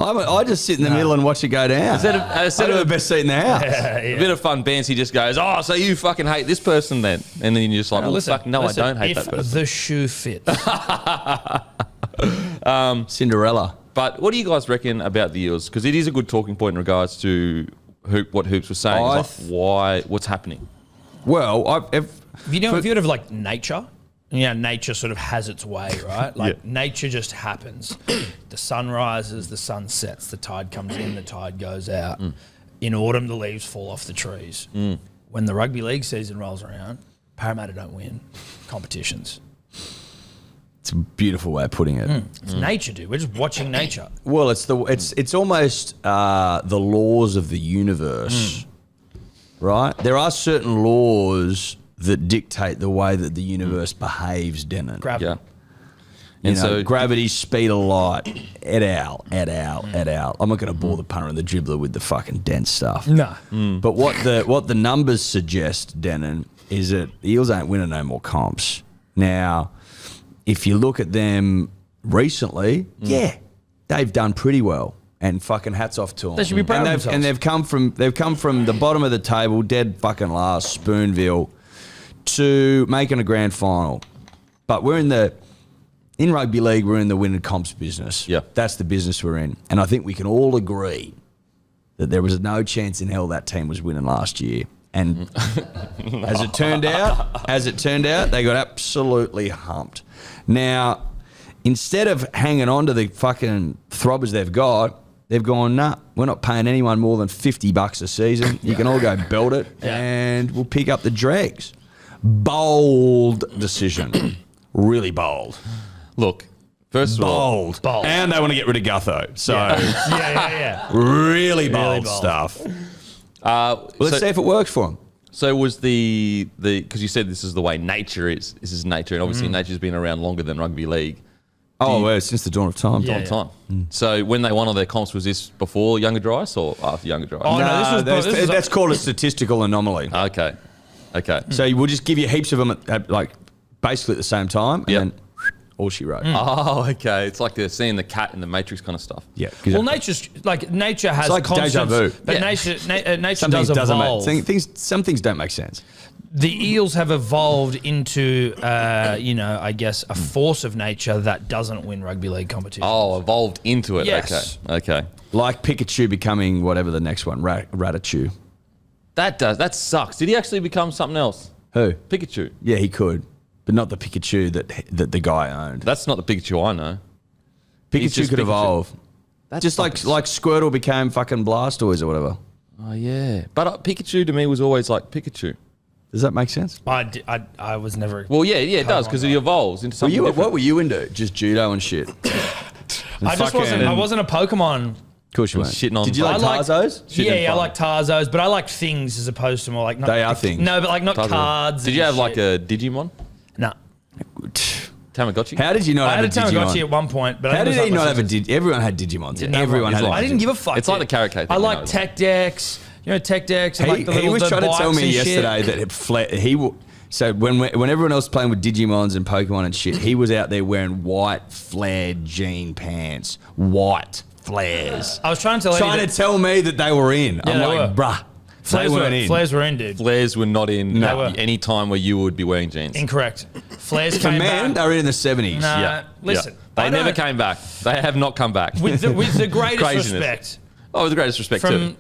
I just sit in the middle and watch it go down. Instead of I got the best seat in the house. a bit of fun bants, he just goes, oh, so you fucking hate this person then? And then you're just like, well, fuck, no, I don't hate if that person. the shoe fits. Cinderella. But what do you guys reckon about the Eels? Because it is a good talking point in regards to what Hoops was saying. Like, why? What's happening? Well, if you heard of like nature, nature sort of has its way, right? Like nature just happens. The sun rises, the sun sets, the tide comes in, the tide goes out. In autumn, the leaves fall off the trees. When the rugby league season rolls around, Parramatta don't win competitions. It's a beautiful way of putting it. It's nature, dude. We're just watching nature. Well, it's almost the laws of the universe, right? There are certain laws that dictate the way that the universe behaves, Denon. Gravity. And so gravity, speed of light, et al. I'm not going to bore the punter and the dribbler with the fucking dense stuff. No. But what the numbers suggest, Denon, is that the Eels ain't winning no more comps. Now, if you look at them recently, they've done pretty well. And fucking hats off to them. They should be proud of themselves. And they've come from the bottom of the table, dead fucking last, Spoonville, to making a grand final. But in rugby league, we're in the winning comps business. Yeah. That's the business we're in. And I think we can all agree that there was no chance in hell that team was winning last year. And as it turned out, they got absolutely humped. Now, instead of hanging on to the fucking throbbers they've gone, nah, we're not paying anyone more than $50 a season. You can all go belt it and we'll pick up the dregs. Bold decision. Really bold. Look, first of all, bold. And they want to get rid of Gutho. So really bold stuff. Let's see if it works for them. So was because you said this is the way nature is. This is nature, and obviously nature's been around longer than rugby league. Well, since the dawn of time. So when they won all their comps, was this before Younger Dryce or after Younger Dryce? Oh, no, that's called a statistical anomaly. Okay. So we'll just give you heaps of them at basically at the same time, and then all she wrote. Oh, okay. It's like they're seeing the cat in the Matrix kind of stuff. Yeah. Well, nature has like deja vu. but nature does evolve. Some things don't make sense. The Eels have evolved into, I guess, a force of nature that doesn't win rugby league competitions. Oh, evolved into it. Yes. Okay. Like Pikachu becoming whatever the next one, Ratachu. That sucks. Did he actually become something else? Who? Pikachu. Yeah, he could, but not the Pikachu that the guy owned. That's not the Pikachu I know. Pikachu could evolve. That's just like Squirtle became fucking Blastoise or whatever. Oh yeah, but Pikachu to me was always like Pikachu. Does that make sense? I was never. Well, yeah, it does because he evolves into something different. What were you into? Just judo and shit. I wasn't a Pokemon. Of course you weren't. Shitting on. Did you like Tarzos? I like Tarzos, but I like things as opposed to more like. They are things. No, but like not cards. Did you have like a Digimon? No. Tamagotchi? How did you not have a Digimon? I had a Tamagotchi at one point, but how did he not have a Digimon? Everyone had Digimons. Everyone had. I didn't give a fuck. It's like the carrot cake. I like Tech Decks. You know, Tech Decks. And He was trying to tell me yesterday that so when everyone else was playing with Digimons and Pokemon and shit, he was out there wearing white flared jean pants, white flares. I was trying to tell me that they were in. Yeah, I'm like, bruh. Flares were in, dude. Flares were not in any time where you would be wearing jeans. Incorrect. Flares For came men, back. they were in the 70s. Nah, listen. They never came back. They have not come back. With the greatest respect. Oh, with the greatest respect too.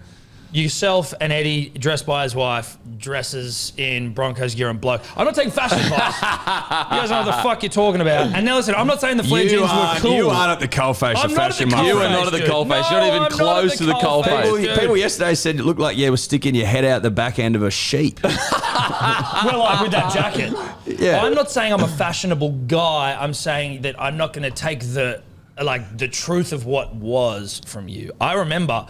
Yourself and Eddy, dressed by his wife, dresses in Broncos gear and Bloke. I'm not taking fashion advice. You guys know what the fuck you're talking about. And now listen, I'm not saying the flare jeans were cool. You aren't at the coalface of fashion. You are not at the coalface. You're not even close to the coalface. People yesterday said it looked like you were sticking your head out the back end of a sheep. Well, like with that jacket. Yeah. I'm not saying I'm a fashionable guy. I'm saying that I'm not going to take the truth of what was from you. I remember...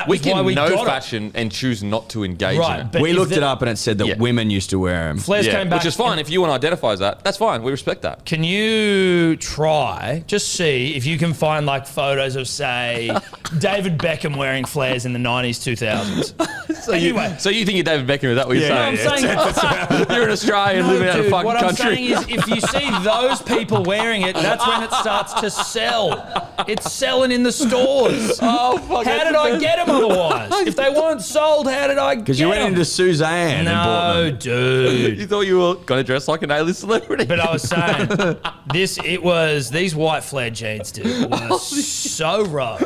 We can know fashion and choose not to engage in it. We looked it up and it said that women used to wear them. Flares came back. Which is fine. If you want to identify as that, that's fine. We respect that. Can you just see if you can find like photos of, say, David Beckham wearing flares in the 90s, 2000s? So you think you're David Beckham? Is that what you're saying? I'm saying you're an Australian living out of fucking what country. I'm saying is if you see those people wearing it, that's when it starts to sell. It's selling in the stores. Oh, fuck. How did I get get them otherwise? If they weren't sold, how did I get them? Because you went into Suzanne and bought No, them. dude. You thought you were going to dress like an A-list celebrity. But I was saying, these white flared jeans, dude, were so rogue.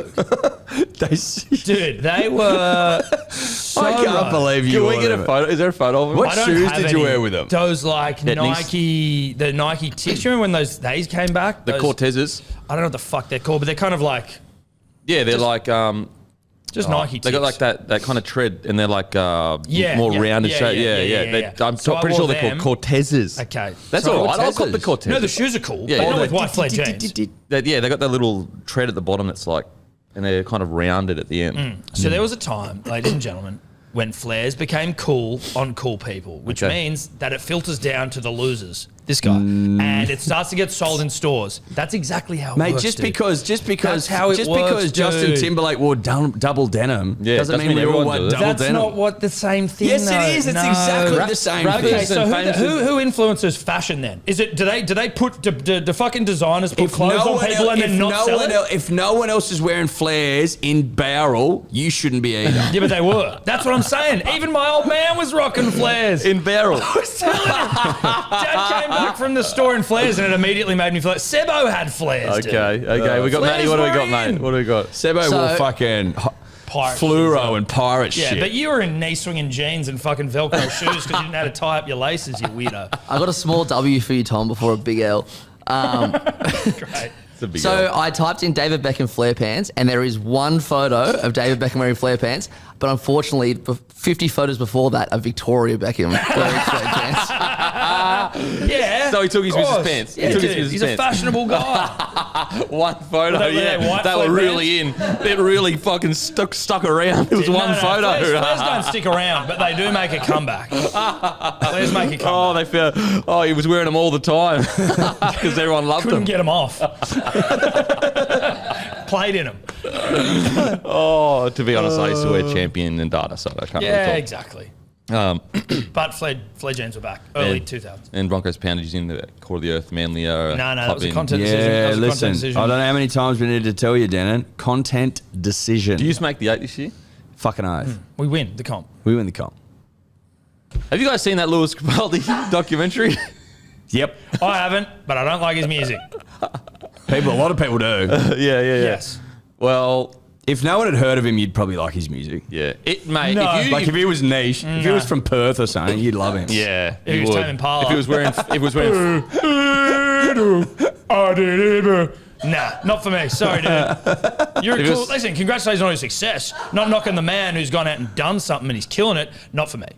Dude, they were so I can't rogue. believe you Can we wore get a them. photo? Is there a photo of him? What I don't shoes have did you any. wear with them? Those like Etnies? the Nike ticks. Remember when those came back? The Those- Cortezes. I don't know what the fuck they're called, but they're kind of like Yeah, they're like just Nike ticks. they got like that kind of tread, and they're like more yeah, rounded shape. yeah. I'm So I pretty sure wore they're called them. Cortezes. Okay. That's So all right. I'll cop the Cortezes. Cortezes. No, the shoes are cool. Yeah, but yeah. not with white flared jeans. They got that little tread at the bottom that's like, and they're kind of rounded at the end. So there was a time, ladies and gentlemen, when flares became cool on cool people, which Okay. means that it filters down to the losers. This guy, and it starts to get sold in stores. That's exactly how it Mate, works, just dude. because That's how it because works, Justin dude. Timberlake wore double denim Yeah, doesn't doesn't mean mean we all everyone want does. double That's denim. not what the same thing. Yes, it though. is. It's No. exactly the same Rappers thing. Okay, so and who influences fashion then? Is it do they put the fucking designers put clothes on people and then not sell it? If no one else is wearing flares in barrel, you shouldn't be either. Yeah, but they were. That's what I'm saying. Even my old man was rocking flares. In barrel. Dad came back from the store in flares and it immediately made me feel like Sebo had flares. Okay. Dude. We got Matty. Flares What do we were got, in. mate? What do we got? Sebo So- wore fucking Pirate fluoro shoes. and pirate Yeah, shit. but you were in knee swinging jeans and fucking Velcro shoes because you didn't know how to tie up your laces, you weirdo. I got a small W for you, Tom, before a big L. Great. It's a big So deal. I typed in David Beckham flare pants, and there is one photo of David Beckham wearing flare pants, but unfortunately, 50 photos before that of Victoria Beckham wearing flare pants. Yeah. So he took his of course. business pants. He Yeah, took his dude, business he's a pants. fashionable guy. One photo, Were they white They were flag really in. It really fucking stuck around. It was one photo. Flares don't stick around, but they do make a comeback. Flares make a comeback. Oh, they found. Oh, he was wearing them all the time because everyone loved Couldn't them. get them off. Played in them. Oh, to be honest, I used to wear Champion and Data, so I can't Yeah, really exactly. talk. But flare jeans were back early And- 2000s. And Broncos poundage in the core of the earth, Manly. No, that was a content yeah, decision. That was a listen, content decision. I don't know how many times we need to tell you, Denon. Content decision. Do you just make the 8 this year? fucking oath. We win the comp. We win the comp. Have you guys seen that Lewis Capaldi documentary? Yep. I haven't, but I don't like his music. A lot of people do. Yeah. Yes. Well, If no one had heard of him, you'd probably like his music. yeah. It, mate, No. if you... Like if he was niche, if he was from Perth or something, you'd love him. yeah, If he you was would. Tame Impala. If he was wearing... Nah, not for me. Sorry, dude. You're a If it cool. was- Listen, congratulations on your success. Not knocking the man who's gone out and done something and he's killing it. Not for me.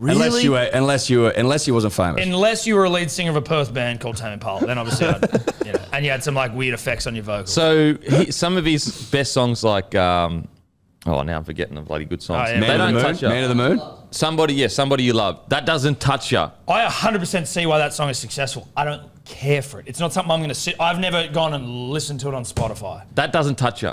Unless you wasn't famous. Unless you were a lead singer of a Perth band called Tame Impala, then obviously, and you had some like weird effects on your vocals. So some of his best songs like... now I'm forgetting the bloody good songs. Oh, yeah. They Man don't of the Moon. touch you. Man of the Moon. Somebody you love. That doesn't touch you. I 100% see why that song is successful. I don't care for it. It's not something I'm going to sit. I've never gone and listened to it on Spotify. That doesn't touch you.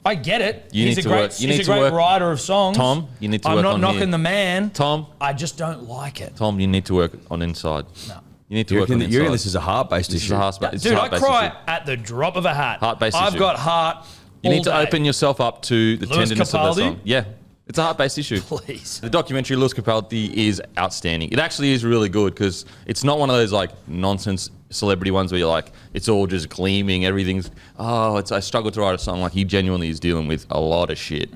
I get it. You he's need a to great, work- you he's need a to great work- writer of songs. Tom, you need to I'm work not on knocking here. the man. Tom, I just don't like it. Tom, you need to work on inside. No. You need to You work on reckon, you reckon inside. this is a heart-based This is issue? a heart- it's a Dude, I heart-based cry issue. at the drop of a hat. Heart-based I've issue. got heart. You need to all day. open yourself up to the Lewis tenderness of that Capaldi? song. Yeah, it's a heart-based issue. Please. The documentary Lewis Capaldi is outstanding. It actually is really good because it's not one of those like nonsense celebrity ones where you're like, it's all just gleaming, everything's, I struggle to write a song. Like he genuinely is dealing with a lot of shit.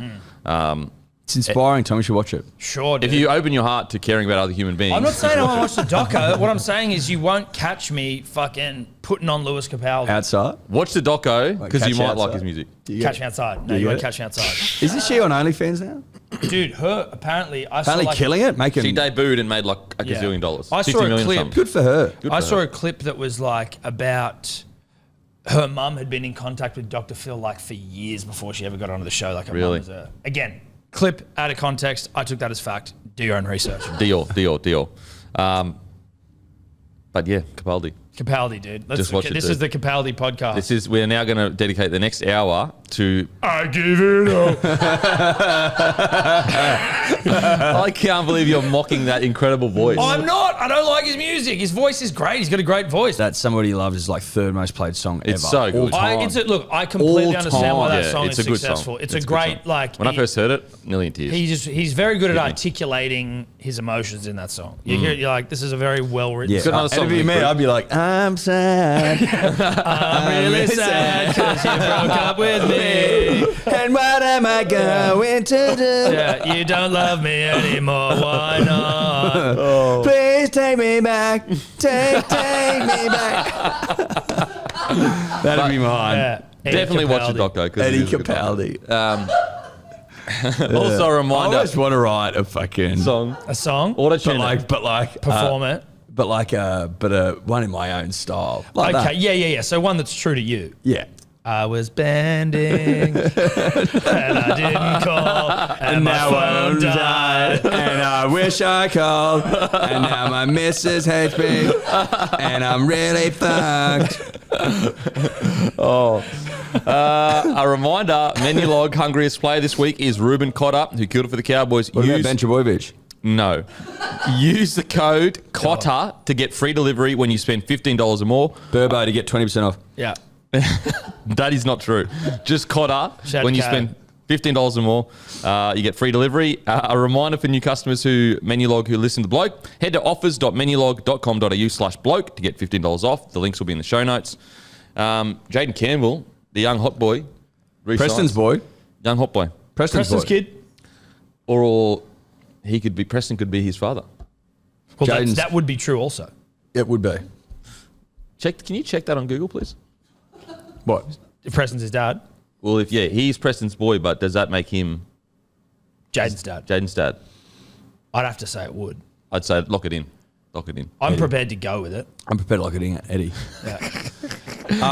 It's inspiring, Tom. You should watch it. Sure, dude. If you open your heart to caring about other human beings, I'm not saying I won't watch the doco. What I'm saying is you won't catch me fucking putting on Lewis Capaldi. Outside. watch the doco because you Catch might Outside. like his music. Catch me outside. No, you you won't get it? catch me outside. Isn't she on OnlyFans now? Dude, her apparently I saw Apparently like killing it, making She debuted and made like a Yeah. gazillion dollars. I saw 50 a million or clip. something. good for her. Good I for saw her. a clip that was like about her mum had been in contact with Dr. Phil like for years before she ever got onto the show. Like her mum Really? was again, clip out of context. I took that as fact. Do your own research. Deal. But yeah, Capaldi. Capaldi, dude. Just watch it, This dude. is the Capaldi podcast. We're now going to dedicate the next hour to... I give it up. I can't believe you're mocking that incredible voice. I'm not. I don't like his music. His voice is great. He's got a great voice. That Somebody Loves is like third most played song ever. It's so good. I completely understand why that Yeah, song it's is a good successful. song. It's a a good great, song. like... When I first heard it, nearly in tears. He's very good at Hit me. articulating his emotions in that song. You hear it, you're like, this is a very well-written Yeah. song. Got another song And if you in the me, group. I'd be like, I'm sad. I'm really sad because you broke up with me. And what am I going to do? Yeah, you don't love me anymore. Why not? Please take me back. Take me back. That'd be mine. Yeah. Definitely watch the Capaldi. doco. 'cause Eddy it is a good doco. Capaldi. Also a I reminder. always want to write a fucking Song. A song? Auto-tune but like Perform it. one in my own style. Like Okay, that. yeah. So one that's true to you. Yeah. I was bending and I didn't call and my phone died. And I wish I called. And now my missus hates me. And I'm really fucked. A reminder, menu log hungriest player this week is Ruben Cotter, who killed it for the Cowboys. What about Ben Trebojevic? No. Use the code Cotter to get free delivery when you spend $15 or more. Burbo to get 20% off. Yeah. That is not true. Just Cotter, Shout when you Cat. spend $15 or more, you get free delivery. A reminder for new customers who Menulog who listen to Bloke, head to offers.menulog.com.au/bloke to get $15 off. The links will be in the show notes. Jayden Campbell, the young hot boy. Preston's boy. Young hot boy. Preston's boy. kid. Or he could be, Preston could be his father. Well, Jayden's- that would be true also. It would be. Can you check that on Google, please? What? If Preston's his dad, Well, he's Preston's boy, but does that make him Jayden's dad. Jaden's dad? I'd have to say it would. I'd say lock it in. Lock it in. I'm prepared to go with it. I'm prepared to look at it, Eddie. Yeah.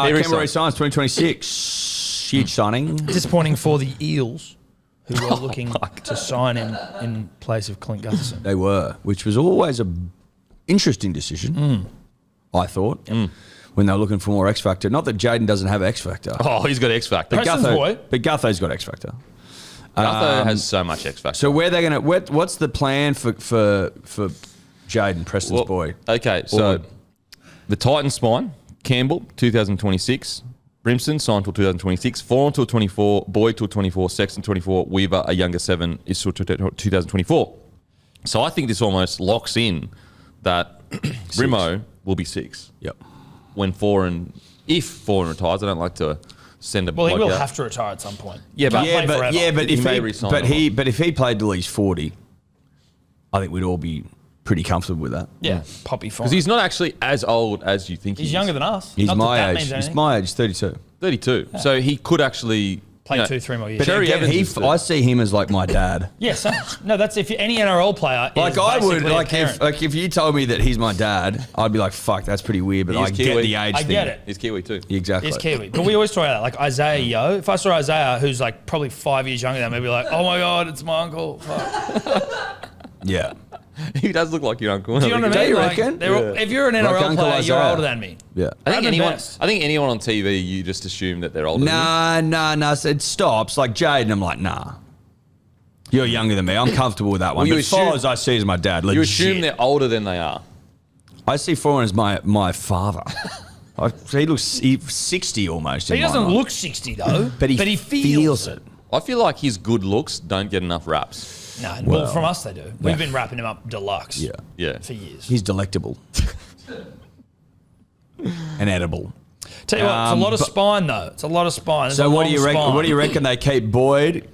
Every Canberra sign. signs 2026. Huge signing. Disappointing for the Eels, who were looking to sign him in place of Clint Gutherson. They were, which was always a interesting decision, I thought, when they were looking for more X Factor. Not that Jayden doesn't have X Factor. Oh, he's got X Factor. Preston's boy. But Gutho's got X Factor. Gutho has so much X Factor. So where they going to? What's the plan for Jayden, Preston's boy? Okay, so Forward. the Titans spine, Campbell, 2026. Brimson signed till 2026. Foran till 24. Boyd till 24. Sexton 24. Weaver, a younger 7, is till 2024. So I think this almost locks in that Rimo will be 6 Yep. when if Foran retires. I don't like to send a Well, he bloke will out. have to retire at some point. Yeah, but- Can't play forever. But He if may he, resign but if he played till he's 40, I think we'd all be pretty comfortable with that. Yeah, Poppy fine. Because he's not actually as old as you think he He's is. younger than us. He's Not that my that age. means He's anything. my age. 32. 32. So he could actually Play 2-3 more years. But Cherry again, Evans is I see him as like my dad. Yes, no, that's if any NRL player. Like is I would, basically a like parent. if you told me that he's my dad, I'd be like, fuck, that's pretty weird. But He is I get Kiwi. the age I thing. get it. He's Kiwi too. Exactly. He's Kiwi. But we always talk about that. Like Isaiah Yo. If I saw Isaiah, who's like probably 5 years younger than me, I'd be like, oh my God, it's my uncle. Fuck. Yeah. He does look like your uncle. Do you know what I mean? you Like, reckon? if you're an Like NRL Uncle player, you're Isaiah. older than me. Yeah. I think Bradman Best. anyone on TV, you just assume that they're older. than Nah. So it stops. Like Jayden, I'm like, nah. You're younger than me. I'm comfortable with that one. you But assume- far as I see as my dad, you. legit. You assume they're older than they are. I see Foran as my father. He looks 60 almost. He in my doesn't mind. look 60 though. but he feels it. I feel like his good looks don't get enough raps. No, well, from us they do. We've been wrapping him up deluxe. Yeah. Yeah. For years. He's delectable. And edible. Tell you what, it's a lot of spine though. It's a lot of spine. There's So a what do you long reckon? spine. What do you reckon they keep Boyd?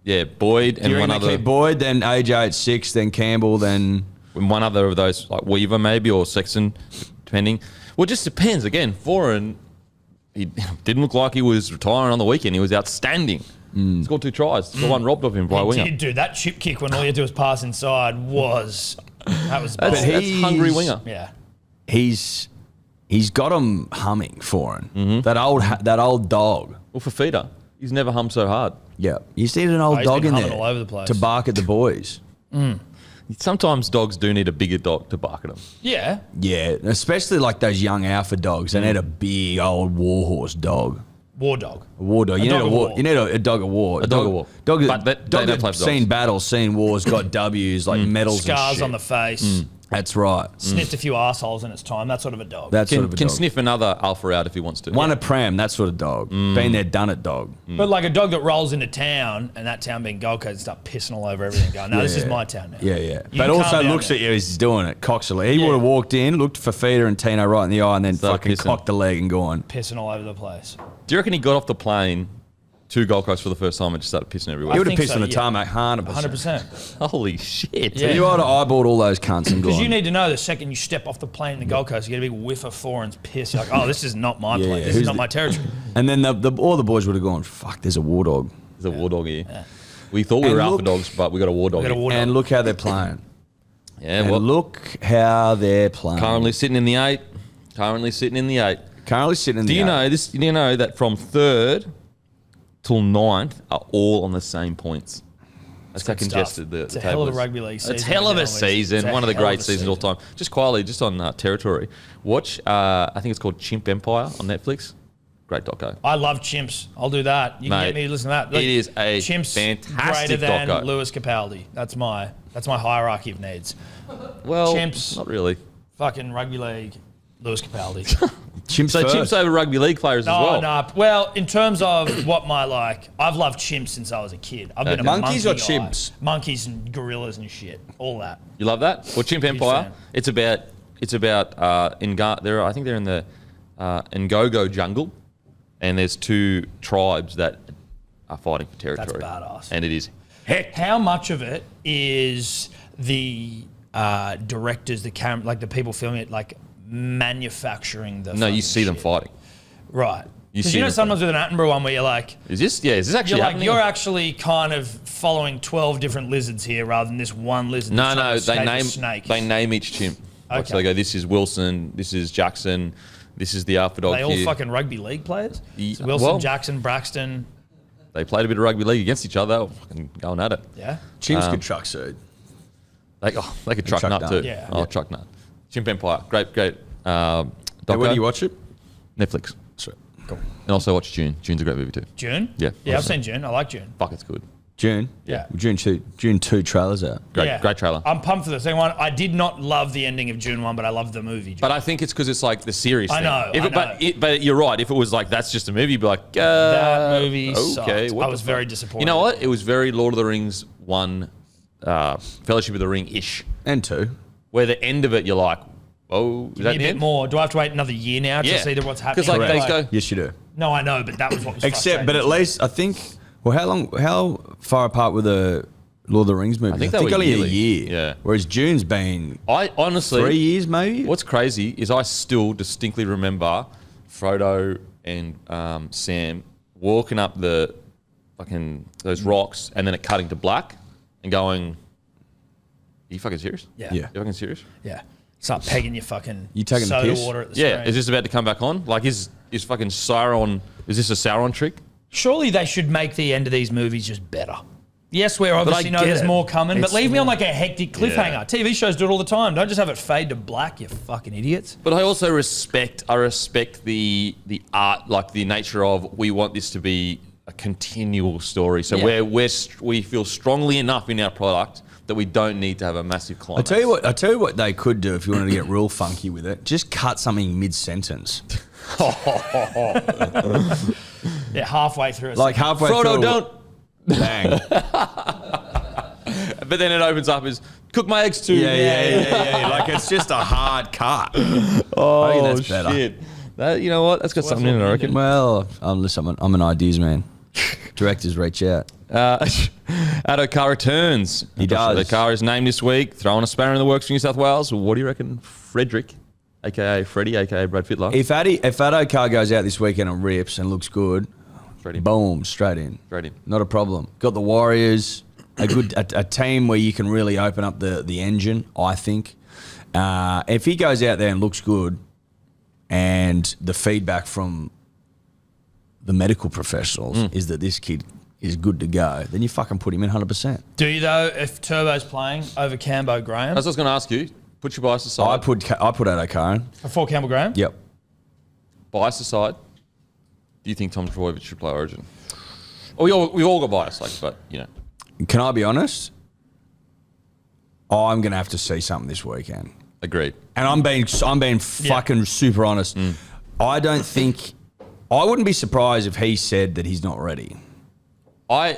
Yeah, Boyd Do and you one reckon they other, keep Boyd, then AJ at 6, then Campbell, then one other of those, like Weaver maybe or Sexton, depending. Well, it just depends. Again, Foran, he didn't look like he was retiring on the weekend. He was outstanding. He scored 2 tries. The one robbed of him by a winger. Dude, that chip kick when all you do is pass inside was That's bold. hungry winger. Yeah. he's got him humming Foran. That old dog. Well, for feeder, he's never hummed so hard. Yeah, you see an old he's dog been in humming there all over the place. to bark at the boys. Sometimes dogs do need a bigger dog to bark at them. Yeah. Yeah, especially like those young alpha dogs. They need a big old warhorse dog. War dog. A war dog. You need a dog of war. A dog of war. Dog But they don't play for dogs. Seen battles, seen wars, got W's, like medals and Scars shit. on the face. That's right. Sniffed a few assholes in its time. That sort of a dog. That sort of a Can dog. sniff another alpha out if he wants to. One a pram, that sort of dog. Been there, done it dog. But like a dog that rolls into town, and that town being Gold Coast, and start pissing all over everything. Going, no, this is my town now. Yeah. You But can also calm down looks now. at you as he's doing it, coxily. He would have walked in, looked for Feeder and Tino right in the eye, and then Started fucking pissing. cocked the leg and gone. Pissing all over the place. Do you reckon he got off the plane to Gold Coast for the first time and just started pissing everywhere? He would have think pissed so, on the yeah. tarmac, 100%. 100%. Holy shit. Yeah. You would have eyeballed all those cunts and Because gone. you need to know the second you step off the plane in the Gold Coast, you get a big whiff of foreign's piss. You're like, oh, this is not my plane. This is Who's not the- my territory. And then all the boys would have gone, fuck, there's a war dog. There's a war dog here. We thought we And were alpha look- dogs, but we got a war dog. We got a here. war dog. And look how they're playing. Yeah, And well, look how they're playing. currently sitting in the 8. Currently sitting in the 8. Currently sitting in Do the you eight. know this? Do you know that from 3rd till 9th are all on the same points? That's how good congested stuff. the It's a table hell of a is. rugby league season It's hell of we're a dealing with. season. It's a One of the hell of great a seasons of all season. time. Just quietly, just on territory. Watch. I think it's called Chimp Empire on Netflix. Great doco. I love chimps. I'll do that. You can Mate, get me to listen to that. it is a chimps fantastic greater than doco. Lewis Capaldi. That's my hierarchy of needs. Well, Chimps. not really. Fucking rugby league, Lewis Capaldi. Chimps So first. Chimps over rugby league players as well. No. Well, in terms of what I've loved chimps since I was a kid. I've been a Monkeys monkey or guy. chimps? Monkeys and gorillas and shit. All that. You love that? Well, Chimp Empire. fan. It's about I think they're in the Ngogo jungle, and there's 2 tribes that are fighting for territory. That's badass. And it is How much of it is the directors, the camera, like the people filming it, like manufacturing the? no. You fucking see them shit? fighting. Right. You Because see you know them sometimes with an Attenborough one where you're like, Is this actually happening? you're actually kind of following 12 different lizards here rather than this one lizard. No, that's trying no. to escape a snake. They name each chimp. Like, so Okay. they go, this is Wilson, this is Jackson, this is the alpha dog Are they all here. fucking rugby league players? Yeah, So Wilson, well- Jackson, Braxton. They played a bit of rugby league against each other. They were fucking going at it. Yeah. Chimps could truck seed. They could truck truck nut nut. too. Yeah. Oh, truck nut. Chimp Empire. Great. Hey, doco. where do you watch it? Netflix. Sweet. Cool. And also watch June. June's a great movie too. June? Yeah. Yeah, I've seen June. I like June. Fuck, it's good. June? Yeah. June 2 trailers out. Great trailer. I'm pumped for the second one. I did not love the ending of June 1, but I loved the movie. June. But I think it's because it's like the series I thing. know, If I it- know. But you're right. If it was like, that's just a movie, you'd be like, That movie okay. sucked. what I the was fuck? very disappointed. You know what? It was very Lord of the Rings 1, Fellowship of the Ring-ish. And 2. Where the end of it, you're like, oh, is Need that a the bit end? more. Do I have to wait another year now to Yeah. see what's happening? Because like they go, Yes, you do. No, I know, but that was what was Except, but at frustrating. least, I think, well, how far apart were the Lord of the Rings movies? I think they were only yearly. a year. Yeah. Whereas June's been I honestly, 3 years, maybe? what's crazy is I still distinctly remember Frodo and Sam walking up the fucking those rocks and then it cutting to black and going, "Are you fucking serious? Yeah. Yeah. You fucking serious? Yeah. Start pegging your fucking You taking the soda piss? water at the Yeah. screen. Is this about to come back on? Like, is fucking Sauron? Is this a Sauron trick? Surely they should make the end of these movies just better. Yes, we obviously know get there's it. more coming, but It's leave me on not- like a hectic cliffhanger. Yeah. TV shows do it all the time. Don't just have it fade to black, you fucking idiots. But I also respect the art, like the nature of we want this to be a continual story. So Yeah. we feel strongly enough in our product that we don't need to have a massive I climax. tell you what they could do if you wanted to get real funky with it. Just cut something mid-sentence. Yeah, halfway through. It's Like halfway Frodo, through. don't. Bang. But then it opens up as cook my eggs too. Yeah. Like it's just a hard cut. Oh, I think that's better. shit. That, you know what? That's got something in it, I reckon. Well, listen, I'm an ideas man. Directors reach out. Addo-Carr returns. He does. Addo-Carr is named this week, throwing a spanner in the works for New South Wales. What do you reckon, Frederick, a.k.a. Freddie, a.k.a. Brad Fittler? If Addo-Carr goes out this weekend and rips and looks good, Straight in. boom, straight in. Straight in. Not a problem. Got the Warriors, a team where you can really open up the engine, I think. If he goes out there and looks good and the feedback from the medical professionals is that this kid is good to go, then you fucking put him in 100%. Do you though, if Turbo's playing over Cambo Graham? That's what I was going to ask you. Put your bias aside. I put Addo-Carr in. Before Campbell Graham? Yep. Bias aside. Do you think Tom Trbojevic should play Origin? We all got biased, but Can I be honest? I'm going to have to see something this weekend. Agreed. And I'm being fucking super honest. I don't think... I wouldn't be surprised if he said that he's not ready. I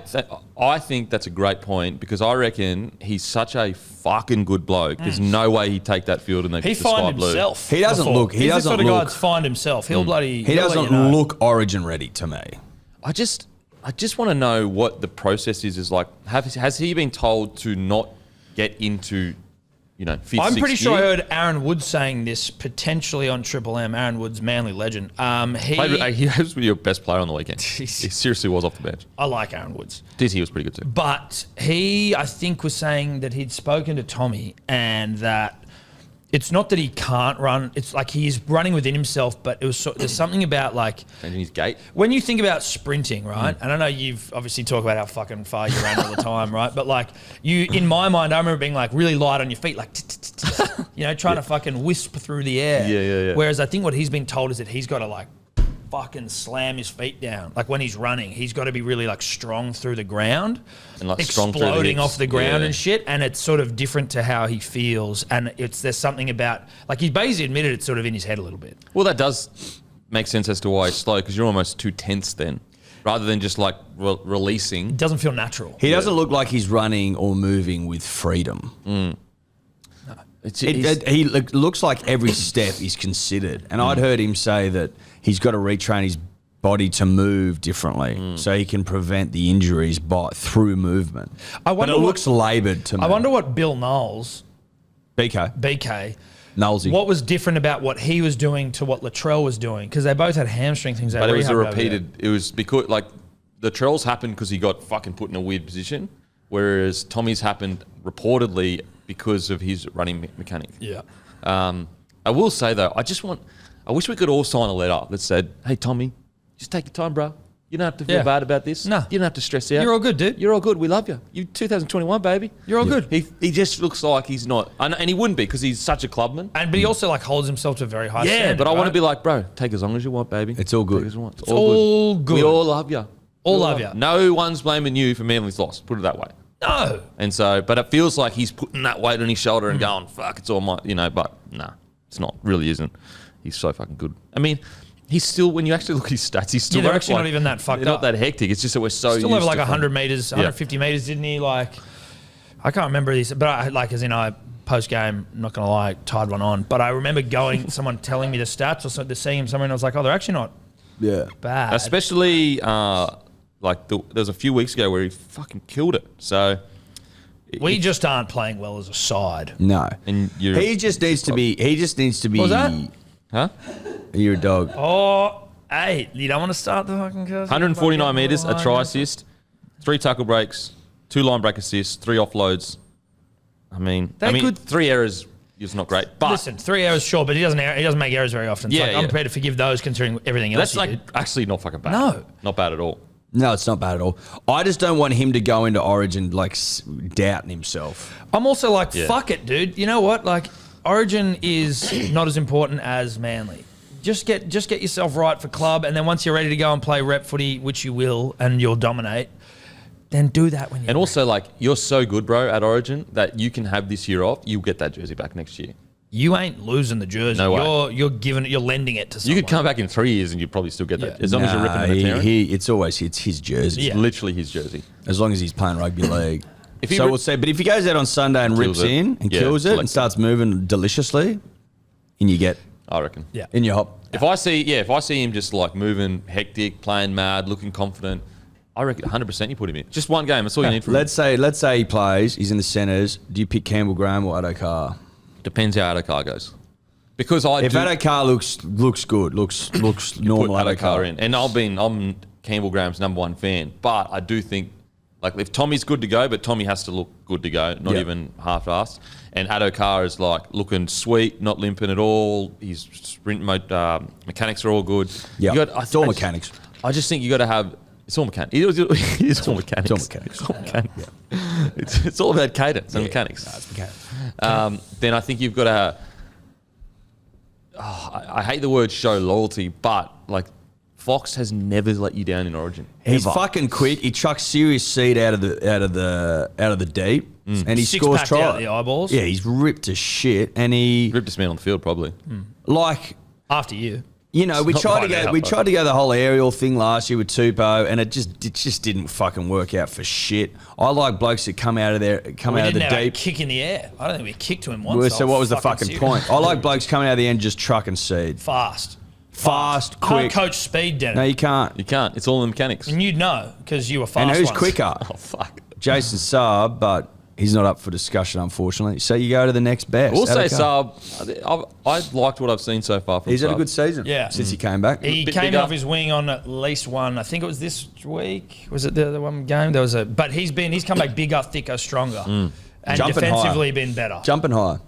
think that's a great point because I reckon he's such a fucking good bloke. There's no way he'd take that field and the sky blue. Himself. He doesn't look... He's the sort of guy that's find himself. He'll bloody... He doesn't look Origin ready to me. I just want to know what the process is like. Has he been told to not get into, fifth, I'm pretty sure I year? heard Aaron Woods saying this potentially on Triple M. Aaron Woods, Manly legend. He was your best player on the weekend. He seriously was off the bench. I like Aaron Woods. He was pretty good too. But he, I think, was saying that he'd spoken to Tommy and that it's not that he can't run. It's like he's running within himself, but there's something about like... Changing his gait. When you think about sprinting, right? And I know you've obviously talked about how fucking far you ran all the time, right? But like in my mind, I remember being like really light on your feet, like, trying to fucking wisp through the air. Yeah. Whereas I think what he's been told is that he's got to like fucking slam his feet down. Like when he's running, he's got to be really like strong through the ground, and like exploding off the ground and shit. And it's sort of different to how he feels. And there's something about like he basically admitted it's sort of in his head a little bit. Well, that does make sense as to why he's slow because you're almost too tense then, rather than just like releasing. It doesn't feel natural. He doesn't look like he's running or moving with freedom. He looks like every step is considered. And I'd heard him say that he's got to retrain his body to move differently so he can prevent the injuries through movement. But it looks laboured to me. I wonder what Bill Knowles... BK. Knowlesy. What was different about what he was doing to what Latrell was doing? Because they both had hamstring things. But it was a repeated... It was because, like, Latrell's happened because he got fucking put in a weird position, whereas Tommy's happened reportedly because of his running mechanic. Yeah. I will say, though, I wish we could all sign a letter that said, hey, Tommy, just take your time, bro. You don't have to feel bad about this. No. You don't have to stress out. You're all good, dude. You're all good. We love you. You 2021, baby. You're all good. He just looks like he's not. And he wouldn't be because he's such a clubman. But he also like holds himself to a very high standard. But I want to be like, bro, take as long as you want, baby. It's all good. Take as you want. It's all good. We all love you. All love you. No one's blaming you for Manly's loss. Put it that way. No. And so, but it feels like he's putting that weight on his shoulder and going, fuck, it's all my, but nah, it's not. Really isn't. He's so fucking good. I mean, he's still, when you actually look at his stats, he's still they're actually not even that fucked up. Not that hectic. It's just that we're so still over like 100 metres, 150 metres, didn't he? Like, I can't remember this, but I post-game, not going to lie, tied one on. But I remember someone telling me the stats or something, seeing him somewhere, and I was like, oh, they're actually not bad. Especially, there was a few weeks ago where he fucking killed it. So... We just aren't playing well as a side. No. And he just needs to be... What was that? Huh? You're a dog. Oh, hey, you don't want to start the fucking curse? 149 metres, a try assist, 3 tackle breaks, 2 line break assists, 3 offloads. I mean, good. 3 errors is not great. But listen, 3 errors, sure, but he doesn't make errors very often. I'm prepared to forgive those considering everything else That's he did. actually not fucking bad. No. Not bad at all. No, it's not bad at all. I just don't want him to go into Origin like doubting himself. I'm also like, fuck it, dude. You know what? Like, Origin is not as important as Manly. Just get yourself right for club, and then once you're ready to go and play rep footy, which you will, and you'll dominate, then do that when you're ready. Also, like, you're so good, bro, at Origin that you can have this year off. You'll get that jersey back next year. You ain't losing the jersey. No way. You're lending it to someone. You could come back in 3 years and you'd probably still get that. As long as you're ripping the material. It's his jersey. It's literally his jersey. As long as he's playing rugby league. But if he goes out on Sunday and rips in and kills it and starts moving deliciously, and you get... I reckon. Yeah. In your hop. If I see him just like moving hectic, playing mad, looking confident, I reckon 100% you put him in. Just one game. That's all you need from him. Let's say he plays, he's in the centres. Do you pick Campbell Graham or Addo-Carr? Depends how Addo-Carr goes. Because if Addo-Carr looks good, looks normal Addo-Carr in. And I'm Campbell Graham's #1 fan, but I do think like if Tommy's good to go, but Tommy has to look good to go, not even half-assed. And Addo-Carr is like looking sweet, not limping at all. His sprint mechanics are all good. Yeah, it's all mechanics. I just think you got to have. It's all mechanics. It's all mechanics. It's all mechanics. It's all about cadence and mechanics. No, it's mechanics. Then I think you've got to. I hate the word show loyalty, but like Fox has never let you down in Origin. He's Ever. fucking quick. He chucks serious seed out of the deep, and he scores Six-packed out try. the eyeballs. Yeah, he's ripped to shit, and he Ripped his man on the field, probably. like. After you. You know, we not tried to right go. now, We but- tried to go the whole aerial thing last year with Tupou, and it just didn't fucking work out for shit. I like blokes that come out of there, We out of didn't the have a deep. kick in the air. I don't think we kicked to him once. Well, so what was the fucking serious. point? I like blokes coming out of the end just trucking seed, Fast, fast, Can't quick. coach speed, Dennis. No, you can't. You can't. It's all in the mechanics. And you'd know because you were fast. And who's once. quicker? Oh, fuck. Jason Saab, but he's not up for discussion, unfortunately. So you go to the next best. We'll say Addo-Carr. Saab. I liked what I've seen so far from He's had a Saab. good season. Yeah. Since he came back. He Bit came bigger. off his wing on at least one. I think it was this week. Was it the other one game? There was a. But he's come back bigger, thicker, stronger, and Jumping defensively higher. been better. Jumping high.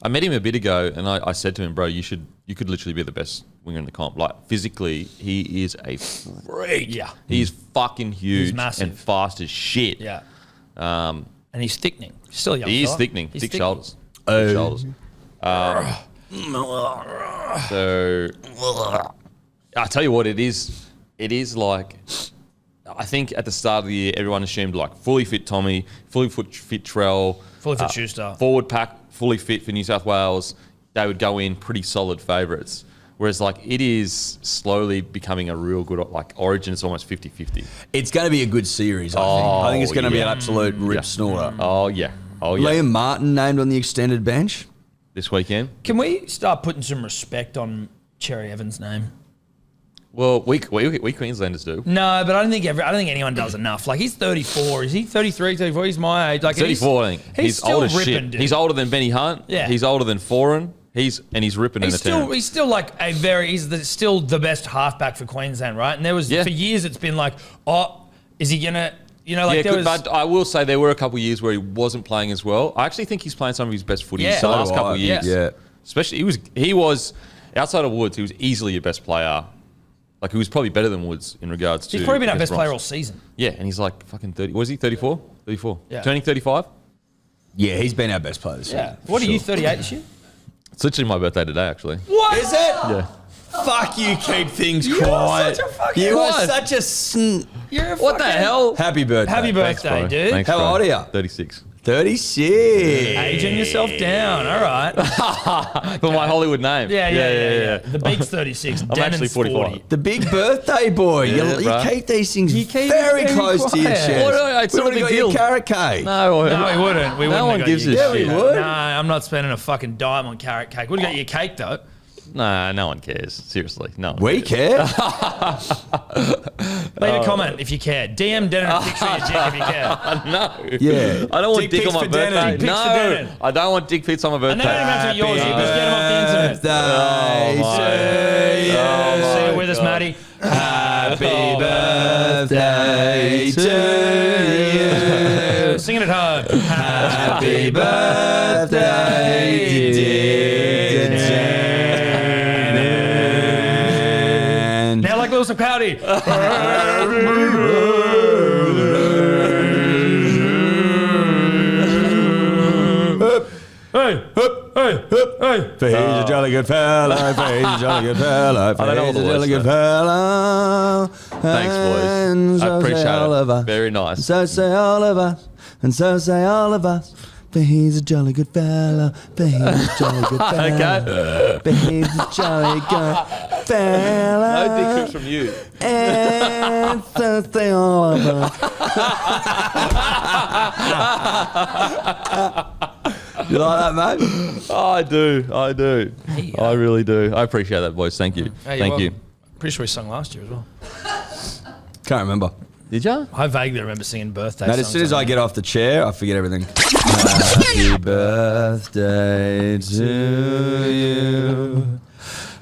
I met him a bit ago, and I said to him, bro, you could literally be the best winger in the comp. Like, physically, he is a freak. Yeah. He's fucking huge massive. and fast as shit. Yeah, Um, and he's thickening. He's still a young. he is fella. thickening. He's Thick thickening. shoulders. Thick shoulders. So, I tell you what, it is like, I think at the start of the year, everyone assumed like fully fit Tommy, fully fit Trell, Fully fit Schuster. forward pack fully fit for New South Wales. They would go in pretty solid favourites. Whereas like it is slowly becoming a real good, like Origin is almost 50-50. It's going to be a good series, I think. I think it's going to be an yeah. absolute rip Yeah. snorter. Oh yeah. Oh yeah. Liam Martin named on the extended bench. This weekend. Can we start putting some respect on Cherry Evans' name? Well, we Queenslanders do. No, but I don't think anyone does enough. Like he's 34. Is he 33, 34? He's my age. Like 34, I think. He's still old as ripping, shit. dude. He's older than Benny Hunt. Yeah. He's older than Foran. He's ripping in the town. He's still like still the best halfback for Queensland, right? And there was Yeah. for years it's been like, oh, is he gonna? You know, like Yeah, there was. but I will say there were a couple of years where he wasn't playing as well. I actually think he's playing some of his best footy Yeah. the last So couple of years. Yeah. Especially he was outside of Woods, he was easily your best player. Like he was probably better than Woods in regards to. He's probably been our against best player Bronx. all season. Yeah, and he's like fucking 30. Was he 34? 34. Yeah. Turning 35? Yeah, he's been our best player this year. What are you? Sure. 38 this year? It's literally my birthday today, actually. What Is it? Yeah. Fuck you, keep things You are quiet. such a fucking you are what? such a You're a What the fucking- hell? happy birthday. Happy Thanks, birthday, bro. dude. Thanks, How bro. old are you? 36. 36. Aging yourself down. All right. For my Hollywood name. Yeah. The beak's 36. I'm actually 45. 40. The big birthday boy. Yeah, you bro. keep these things You keep very it very close to your quiet. chest. What do I- it's we not a would've big got you deal. carrot cake. No, No, we wouldn't. We wouldn't one have got gives you a that. shit. Yeah, we would. No, I'm not spending a fucking dime on carrot cake. Would have got you a cake though. Nah, no one cares. Seriously, no one We cares. care. Leave a comment if you care. DM Denon a picture of your dick if you care. No. Yeah. I don't want Dick dick pics on my for Denon. birthday. Dick pics for No, Denon. I don't want dick pics on my And they birthday. don't even have to be yours. You just get them off the internet. Birthday to you. See you with us, Matty. Happy birthday to you. Sing it at home. Happy birthday, dear Jan. Now like Lewis Capaldi. Hey. For he's a jolly good fellow, for he's a jolly good fellow, for I don't know all he's the a jolly words, good fellow. Thanks, And boys. I so appreciate say all of it. us. Very nice. So say all of us, and so say all of us. For he's a jolly good fellow, for he's a jolly good fellow, Okay. for he's a jolly good fellow. No dick pics from you. And so say all of us. You like that, mate? Oh, I do. I really do. I appreciate that, boys. Thank you. Hey, Thank you. Pretty sure we sung last year as well. Can't remember. Did ya? I vaguely remember singing birthday Mate, songs. as soon as I get off the chair, I forget everything. Happy birthday to you.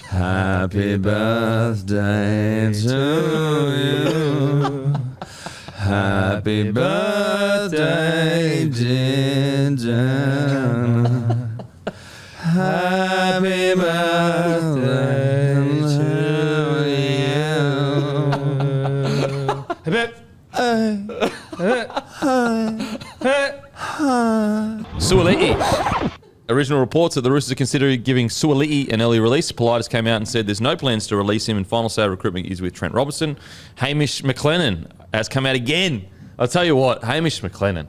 Happy birthday to you. Happy birthday, dear Jan. Happy birthday to you. Sua'ali'i. Original reports that the Roosters are considering giving Sua'ali'i an early release. Politis came out and said there's no plans to release him, and final say of recruitment is with Trent Robertson. Hamish McLennan has come out again. I'll tell you what, Hamish McLennan,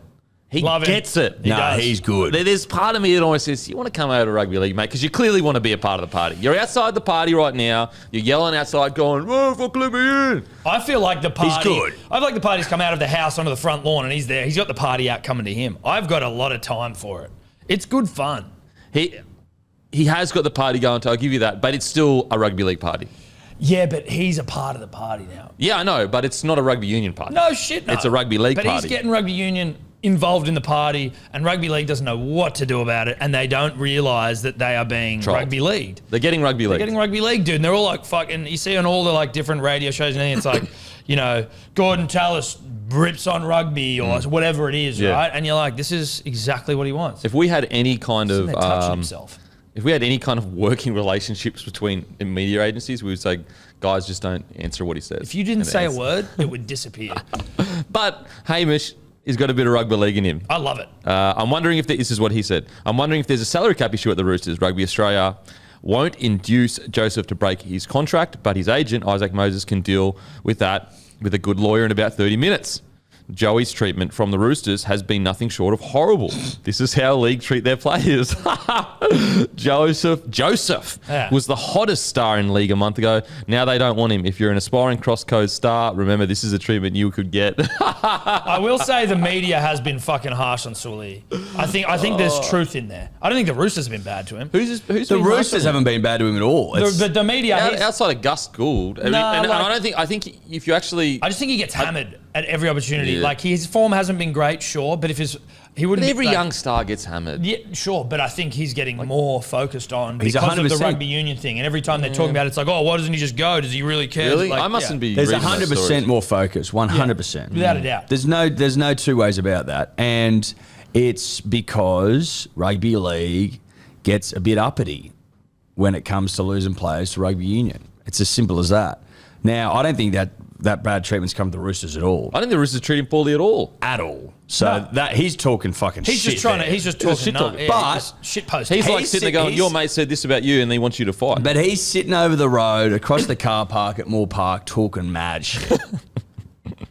he gets it. He's good. There's part of me that always says, you want to come over to rugby league, mate, because you clearly want to be a part of the party. You're outside the party right now. You're yelling outside going, oh, fuck, let me in. I feel like the party... He's good. I feel like the party's come out of the house onto the front lawn and he's there. He's got the party out coming to him. I've got a lot of time for it. It's good fun. He has got the party going, I'll give you that, but it's still a rugby league party. Yeah, but he's a part of the party now. Yeah, I know, but it's not a rugby union party. No shit, no. It's a rugby league party. But he's getting rugby union involved in the party, and rugby league doesn't know what to do about it, and they don't realise that they are being rugby leagued. They're getting rugby league. They're getting rugby league, dude. And they're all like fucking. You see on all the like different radio shows, and it's like, you know, Gordon Tallis rips on rugby or whatever it is, right? And you're like, this is exactly what he wants. If we had any kind of touching himself. If we had any kind of working relationships between media agencies, we would say, guys, just don't answer what he says. If you didn't say a word, it would disappear. But Hamish has got a bit of rugby league in him. I love it. I'm wondering if this is what he said. I'm wondering if there's a salary cap issue at the Roosters. Rugby Australia won't induce Joseph to break his contract, but his agent, Isaac Moses, can deal with that with a good lawyer in about 30 minutes. Joey's treatment from the Roosters has been nothing short of horrible. This is how league treat their players. Joseph was the hottest star in league a month ago. Now they don't want him. If you're an aspiring cross-code star, remember this is a treatment you could get. I will say the media has been fucking harsh on Sua'ali'i. I think there's truth in there. I don't think the Roosters have been bad to him. Who's the Roosters haven't been bad to him at all. The media outside of Gus Gould. And I think if you actually, I just think he gets hammered at every opportunity. Yeah. Like his form hasn't been great, sure, but if he wouldn't. But every young star gets hammered. Yeah, sure, but I think he's getting more focused on because of the rugby union thing. And every time they're talking about it, it's like, oh, why doesn't he just go? Does he really care? Really? Like, I mustn't be. There's 100% more focus. 100%, without a doubt. There's no two ways about that, and it's because rugby league gets a bit uppity when it comes to losing players to rugby union. It's as simple as that. Now, I don't think that bad treatment's come to the Roosters at all. I think the Roosters treat him poorly at all. At all. So that he's talking fucking shit. He's just talking shit. But shit posting. He's like sitting there going, your mate said this about you and he wants you to fight. But he's sitting over the road across the car park at Moore Park talking mad shit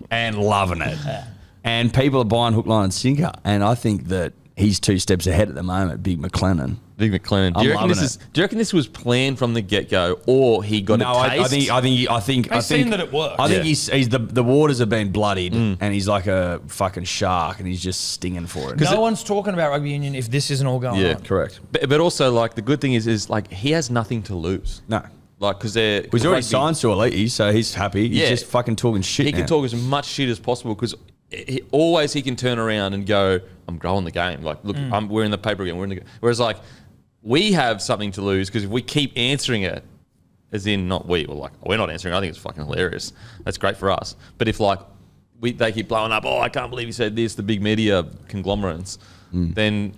and loving it. Yeah. And people are buying hook, line and sinker. And I think that he's 2 steps ahead at the moment, Big McLennan. Big McLennan. Do you reckon this was planned from the get-go, or he got a taste? I think that it worked. I think he's the waters have been bloodied, and he's like a fucking shark, and he's just stinging for it. No one's talking about rugby union if this isn't all going on. Yeah, correct. But also, like, the good thing is like he has nothing to lose. No. Like, because he's already signed Sua'ali'i, so he's happy. He's just fucking talking shit. He can talk as much shit as possible because he can turn around and go, I'm growing the game. Like, look, we're in the paper again. Whereas, like, we have something to lose because if we keep answering it, as in we're not answering. I think it's fucking hilarious. That's great for us. But if they keep blowing up, I can't believe he said this, the big media conglomerates, then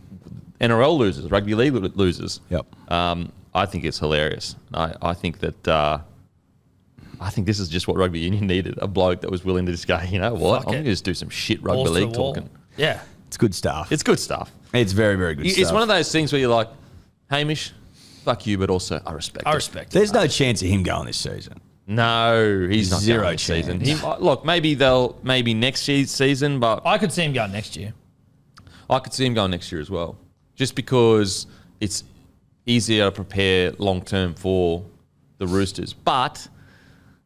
NRL loses, rugby league loses. Yep. I think it's hilarious. I think that. I think this is just what rugby union needed. A bloke that was willing to just go, you know what? I'm going to just do some shit rugby league talking. Yeah. It's good stuff. It's good stuff. It's very, very good stuff. It's one of those things where you're like, Hamish, fuck you, but also I respect it. There's no chance of him going this season. No, he's not zero going this chance. season. Look, maybe next year's season, but I could see him going next year. I could see him going next year as well, just because it's easier to prepare long term for the Roosters. But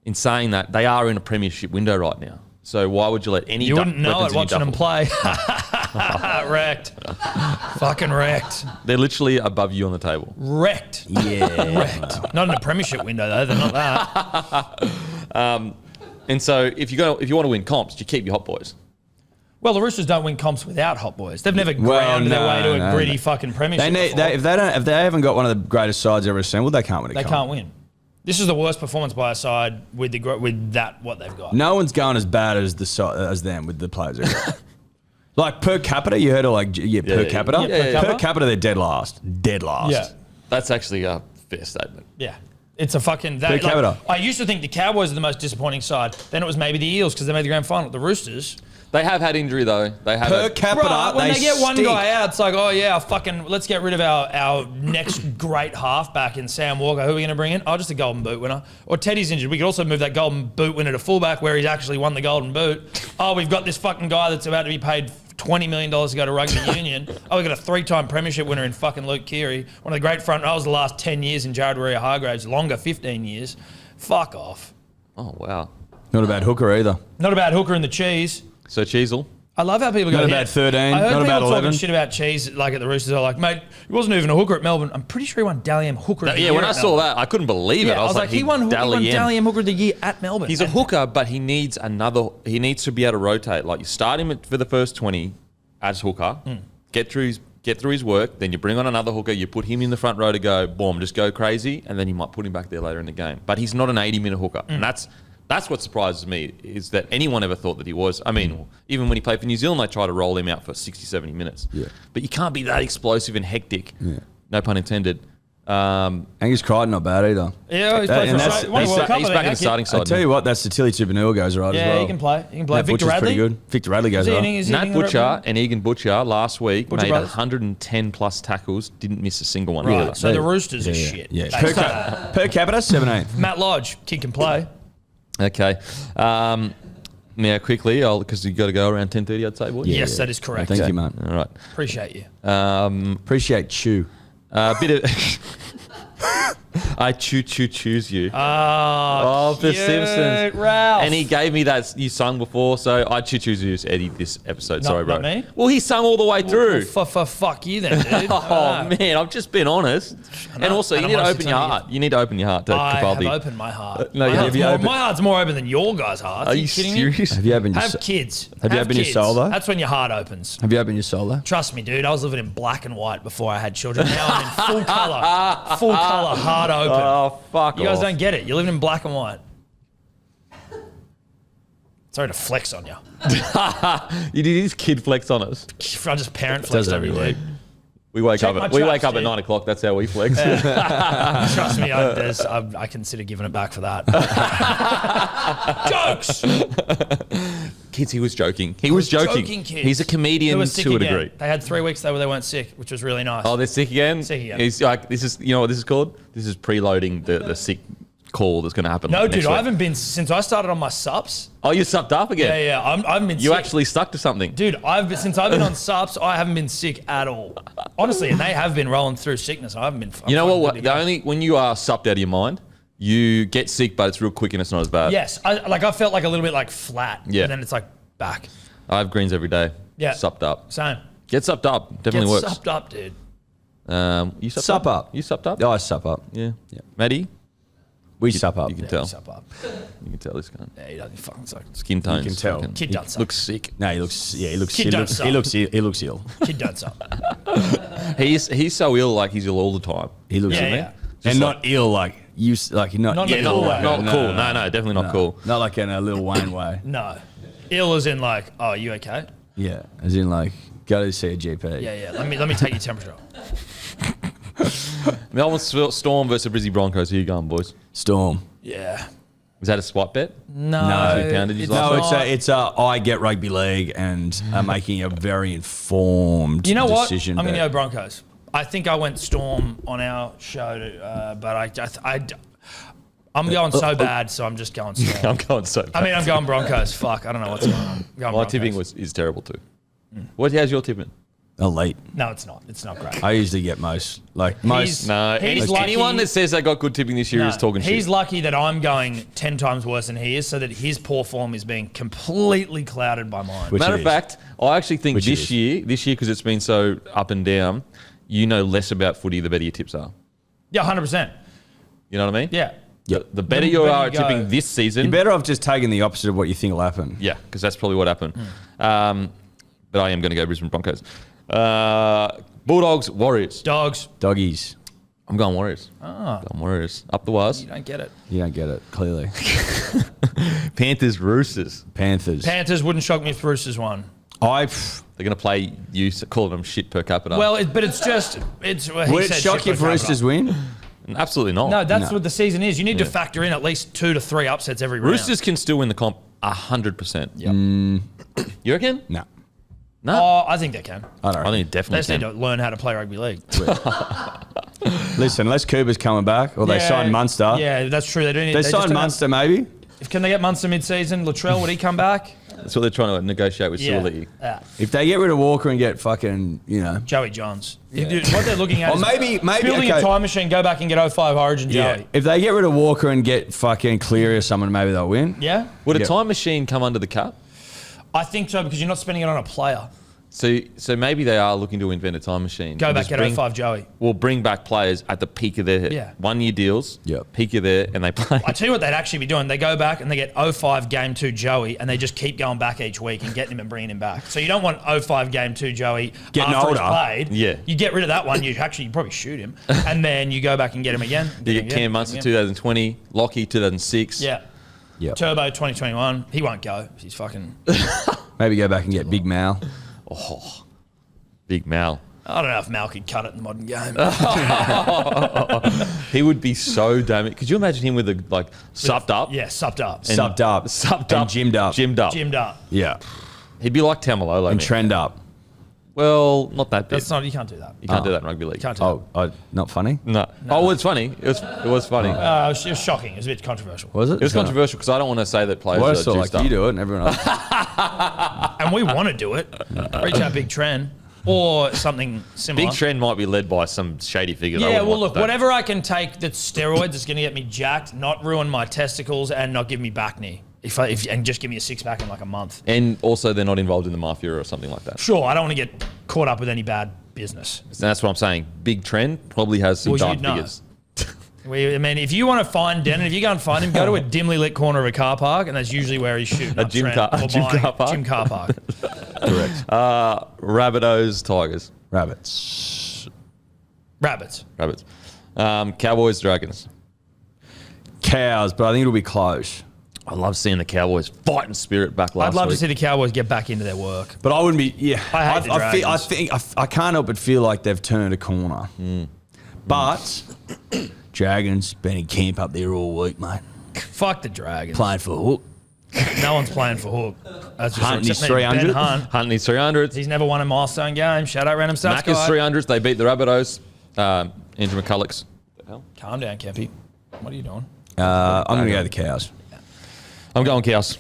in saying that, they are in a premiership window right now. So why would you let any? You wouldn't know it watching them play. Wrecked. Fucking wrecked. They're literally above you on the table. Wrecked. Yeah. Wrecked. Not in a premiership window though. They're not that. And so if you want to win comps, you keep your hot boys. Well, the Roosters don't win comps without hot boys. They've never ground their way to a gritty fucking premiership. If they haven't got one of the greatest sides ever assembled, they can't win a comp. They can't win. This is the worst performance by a side with what they've got. No one's going as bad as them with the players they've got. Like per capita, you heard of per capita? Yeah, per capita, they're dead last. Dead last. Yeah. That's actually a fair statement. Yeah. It's a fucking... Per capita. I used to think the Cowboys are the most disappointing side. Then it was maybe the Eels because they made the grand final. The Roosters... They have had injury though. They have Per capita, Right, when they get one stink. guy out, it's like, oh yeah, fucking, let's get rid of our next great halfback in Sam Walker. Who are we going to bring in? Oh, just a Golden Boot winner. Or Teddy's injured. We could also move that Golden Boot winner to fullback where he's actually won the Golden Boot. Oh, we've got this fucking guy that's about to be paid $20 million to go to rugby union. Oh, we've got a 3-time premiership winner in fucking Luke Keary. One of the great front rows the last 10 years in Jared Warrior-Hargraves. Longer, 15 years. Fuck off. Oh, wow. Not a bad hooker either. Not a bad hooker in the cheese. So Cheezel. I love how people go, Not about 13, I heard not people about talking 11. shit about cheese, like at the Roosters. They're like, mate, he wasn't even a hooker at Melbourne. I'm pretty sure he won Dally M Hooker of the Year When I at saw Melbourne. that, I couldn't believe it. Yeah, I was like, he won Dally M Hooker of the Year at Melbourne. He's a hooker, but he needs another. He needs to be able to rotate. Like you start him for the first 20 as hooker, get through his work, then you bring on another hooker, you put him in the front row to go, boom, just go crazy, and then you might put him back there later in the game. But he's not an 80-minute hooker, and that's what surprises me, is that anyone ever thought that he was. I mean, even when he played for New Zealand, they tried to roll him out for 60, 70 minutes. Yeah. But you can't be that explosive and hectic. Yeah. No pun intended. Angus Crichton not bad either. Yeah, he's played for that's- Australia. He's back in the starting side. I tell you what, that's the Tilly Tupanua goes right as Yeah, well. he can play. He can play. Nat Victor Butcher's Radley. pretty good. Victor Radley goes Is he well. hitting- is he Nat hitting the Butcher record? and Egan Butcher last week Butcher made brothers. 110 plus tackles, didn't miss a single one. Right, so the Roosters are shit. Yeah. Thanks for that. Per capita, 17th. Matt Lodge, kid can play. Okay. Now, quickly, because you've got to go around 10:30, I'd say, boys. Yes, that is correct. Thank you, mate. All right. Appreciate you. Appreciate Chew. A bit of... I choose you. Oh, The cute, Simpsons. Ralph. And he gave me that you sung before, so I choose you as Eddie this episode. Sorry, bro. not me? Well, he sung all the way through. Well, fuck you then, dude. Oh, man, I've just been honest. And also, you need to open your heart. You need to open your heart to I Capaldi. have opened my heart. No, my, you heart's have more, my heart's more open than your guys' hearts. Are you kidding serious? me? Have you opened your Have kids. Have you opened your kids. soul, though? That's when your heart opens. Have you opened your soul though? Trust me, dude. I was living in black and white before I had children. Now I'm in full colour. Full colour, heart open. Oh, fuck You guys off. don't get it. You're living in black and white. Sorry to flex on you. You did this kid flex on us. I just parent flex Does every every week. week. We wake Check up my at, we wake traps, up at dude. 9 o'clock. That's how we flex. Trust me, I consider giving it back for that. Jokes. Kids, he was joking. He was joking. Kids. He's a comedian Who were sick to a again. degree. They had 3 weeks though where they weren't sick, which was really nice. Oh, they're sick again? Sick again. He's like, this is, you know what this is called? This is preloading the sick call that's going to happen. No, next dude, week. I haven't been since I started on my sups. Oh, you sucked up again? Yeah, I haven't been You sick. actually stuck to something. Dude, since I've been on sups, I haven't been sick at all. Honestly, and they have been rolling through sickness. I haven't been. You know I'm what? good to go. When you are supped out of your mind, you get sick, but it's real quick and it's not as bad. Yes, I felt like a little bit like flat. Yeah. And then it's like back. I have greens every day. Yeah. Supped up. Same. Get supped up. Definitely Get works. supped up, dude. You supped Sup up. You supped up? Oh, I sup up. Yeah. Maddie? We sup up. You can tell. Sup up. You can tell this guy. Yeah, he doesn't fucking suck. Skin tones. can tell. fucking- Kid he don't suck. looks sick. No, he looks. Yeah, he looks. Kid He don't looks. suck. He looks. He looks ill. Kid don't suck. He's so ill, like he's ill all the time. He looks Yeah, ill. yeah. And not ill, like you. Like not. Not in a Not, cool way. not cool. No, definitely not cool. Not like in a Lil Wayne way. No. Ill as in like, oh, you okay? Yeah, as in like go to see a GP. Yeah. Let me take your temperature. Melbourne Storm versus Brizzy Broncos. Who you going, boys? Storm. Yeah. Is that a swipe bet? No. No. Who pounded you it's last No, week? it's a I get rugby league and I'm making a very informed You know what? I'm decision. going to bet. go Broncos. I think I went Storm on our show, but I'm going so bad, so I'm just going Storm. I'm going so bad. I mean, I'm going Broncos. Fuck, I don't know what's going on. I'm going My Broncos. tipping is terrible too. How's your tipping? Elite. No, it's not. It's not great. I usually get most. Like most. No, He's lucky- anyone that says they got good tipping this year No, is talking he's shit. lucky that I'm going 10 times worse than he is, so that his poor form is being completely clouded by mine. Which Matter it of is. fact, I actually think Which it this is. year, because it's been so up and down, you know less about footy the better your tips are. Yeah, 100%. You know what I mean? Yeah. Yep. The better The you better are you at go. tipping this season, You're better off just taking the opposite of what you think will happen. yeah, because that's probably what happened. But I am going to go Brisbane Broncos. Bulldogs, Warriors. Dogs. Doggies. I'm going Warriors. Going Warriors. Up the wires. You don't get it. You don't get it, clearly. Panthers, Roosters. Panthers. Panthers wouldn't shock me if Roosters won. I. They're going to play you, calling them shit per capita. Well, but it's just well, he Would it said shock shit you if per capita. Roosters win? Absolutely not. No, that's No. what the season is. You need to factor in at least 2 to 3 upsets every round. Roosters can still win the comp 100%. Yep. You reckon? No. No. Oh, I think they can. I don't I know. think it They definitely just need can. to learn how to play rugby league. Listen, unless Cooper's coming back or they sign Munster. Yeah, that's true. They do need. They just signed don't have- Munster maybe. Can they get Munster mid-season? Latrell, would he come back? That's what they're trying to negotiate with Sua'ali'i. Yeah. If they get rid of Walker and get fucking, Joey Johns. Dude, what they're looking at Or is maybe building a time machine, go back and get 05 Origin Joey. If they get rid of Walker and get fucking Cleary or someone, maybe they'll win. Yeah? Would a Yeah. time machine come under the cap? I think so because you're not spending it on a player. So maybe they are looking to invent a time machine. Go And back, just get bring- 05 Joey. We'll bring back players at the peak of their 1-year deals. Yep. Peak of their, and they play. I tell you what they'd actually be doing. They go back and they get 05 Game 2 Joey and they just keep going back each week and getting him and bringing him back. So you don't want 05 Game 2 Joey Getting after he's older. played. Yeah. You get rid of that one. You probably shoot him. And then you go back and get him again. You get Cam Munster 2020, Lockie 2006. Yeah. Yep. Turbo 2021. He won't go. He's fucking... Maybe go back and get Big Mal. Big Mal. I don't know if Mal could cut it in the modern game. He would be so damn. Could you imagine him with a supped up? Yeah, supped up. And- Subbed up. Supped And up. gymmed up. Gymmed up. Gymmed up. Yeah. He'd be like Tamalolo. And man. trend up. Well, not that big. That's not... You can't do that. You can't do that in rugby league. Can't do that. Oh, not funny? No. Oh, well, it's funny. It was funny. It was shocking. It was a bit controversial. Was it? It was controversial because I don't want to say that players Well, I are saw juiced like up. you do it and everyone else. And we want to do it. Reach out Big Trend or something similar. Big trend might be led by some shady figure. Yeah, well, look, whatever I can take that's steroids is going to get me jacked, not ruin my testicles, and not give me back knee. And just give me a six-pack in like a month. And also, they're not involved in the mafia or something like that. Sure, I don't want to get caught up with any bad business. And that's what I'm saying. Big trend probably has some Well, dark you'd know. figures. I mean, if you want to find Denon, if you go and find him, go to a dimly lit corner of a car park, and that's usually where he's shooting. A gym car park? Gym car park. Correct. Rabbitohs, Tigers. Rabbits. Rabbits. Rabbits. Cowboys, Dragons. Cows, but I think it'll be close. I love seeing the Cowboys fighting spirit back last I'd love week. to see the Cowboys get back into their work. But I wouldn't be. Yeah, I hate the Dragons. I can't help but feel like they've turned a corner. But Dragons been in camp up there all week, mate. Fuck the Dragons. Playing for hook. No one's playing for Hook. That's just Hunting his except maybe 300. Ben Hunt. Hunting his 300s. He's never won a milestone game. Shout out random stats Macca's guy. 300s. They beat the Rabbitohs. Andrew McCulloch's. Calm down, Kempy. What are you doing? I'm going to go the Cows. I'm going Cows.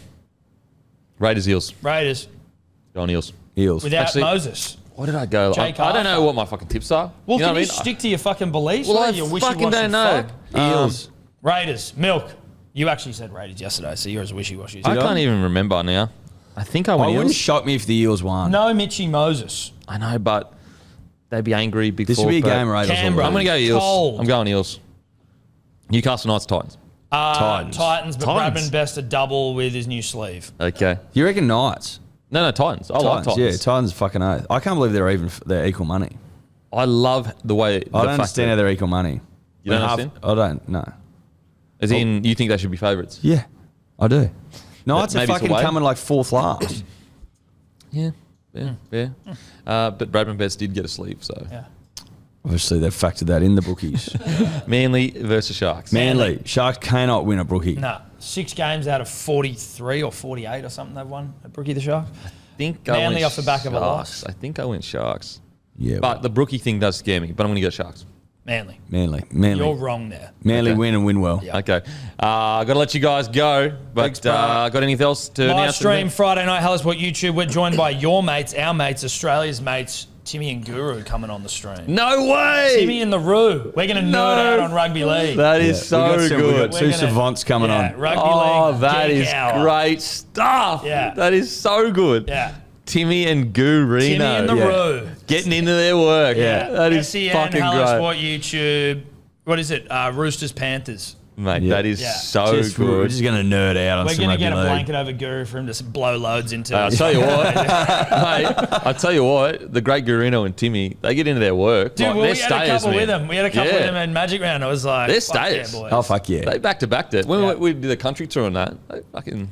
Raiders, Eels. Raiders. Going Eels. Eels. Without Actually- Moses. What did I go? I Jake don't know Arthur. what my fucking tips are. Well, you know can what you I mean? stick to your fucking beliefs? Well, mate? I You fucking wishy-washy don't know. fuck? Eels. Raiders. Milk. You actually said Raiders yesterday, so you're as wishy-washy. I can't even remember now. I think I I went wouldn't Eels. shock me if the Eels won. No Mitchie Moses. I know, but they'd be angry before. This would be a game Raiders. all Canberra. I'm round. going to go Eels. Cold. I'm going Eels. Newcastle Knights, Titans. Titans. Titans, but Titans. Bradman Best a double with his new sleeve. Okay. You reckon Knights? No, Titans. I like Titans. Yeah, Titans fucking oath. I can't believe they're equal money. I love the way. I don't understand how they're equal money. You don't Half- understand? I don't. No. As in, you think they should be favourites? Yeah, I do. Knights are maybe it's fucking away. coming like fourth last. Yeah. But Bradman Best did get a sleeve, so. Yeah. Obviously, they've factored that in the bookies. Manly versus Sharks. Manly. Sharks cannot win a brookie. No. 6 games out of 43 or 48 or something they've won at Brookie the Sharks. I think I Manly went off the back of a Sharks. loss. I think I went Sharks. Yeah, But the brookie thing does scare me, but I'm going to go Sharks. Manly. Manly. You're wrong there. Manly Okay. win and win well. Yeah. Okay. Got to let you guys go, but Thanks, bro. got anything else to Live announce? stream Friday night, Hello Sport YouTube. We're joined by your mates, our mates, Australia's mates, Timmy and Guru coming on the stream. No way! Timmy and the Roo. We're going to nerd out on rugby league. That is We so got some- we good. got two We're gonna- savants coming on. Rugby Oh, league. that geek is hour. great stuff. Yeah. That is so good. Yeah. Timmy and Gurino. Timmy and the Roo. Getting into their work. Yeah. That is SEN, fucking Hello great. Sport YouTube. What is it? Roosters, Panthers. Mate, Yeah. that is Yeah. so We're good. just going to nerd out on We're some going to rugby get a league. blanket over Guru for him to blow loads into. I'll tell you what, mate. I tell you what, the great Gurino and Timmy, they get into their work. Dude, like, well, they're we had a stayers, couple man. with them. We had a couple Yeah. with them in Magic Round. I was like, They're fuck stayers. yeah, boys. Oh, fuck yeah. They back-to-backed it. When Yeah. we did the country tour on that, they fucking...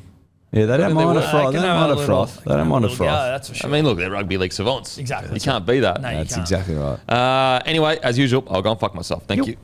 Yeah, they don't They mind a work. froth. They can don't have mind a a little- froth. They don't mind a little go, froth. that's for sure. I mean, look, they're rugby league savants. Exactly. You can't be that. No, you That's can't. exactly right. Anyway, as usual, I'll go and fuck myself. Thank you.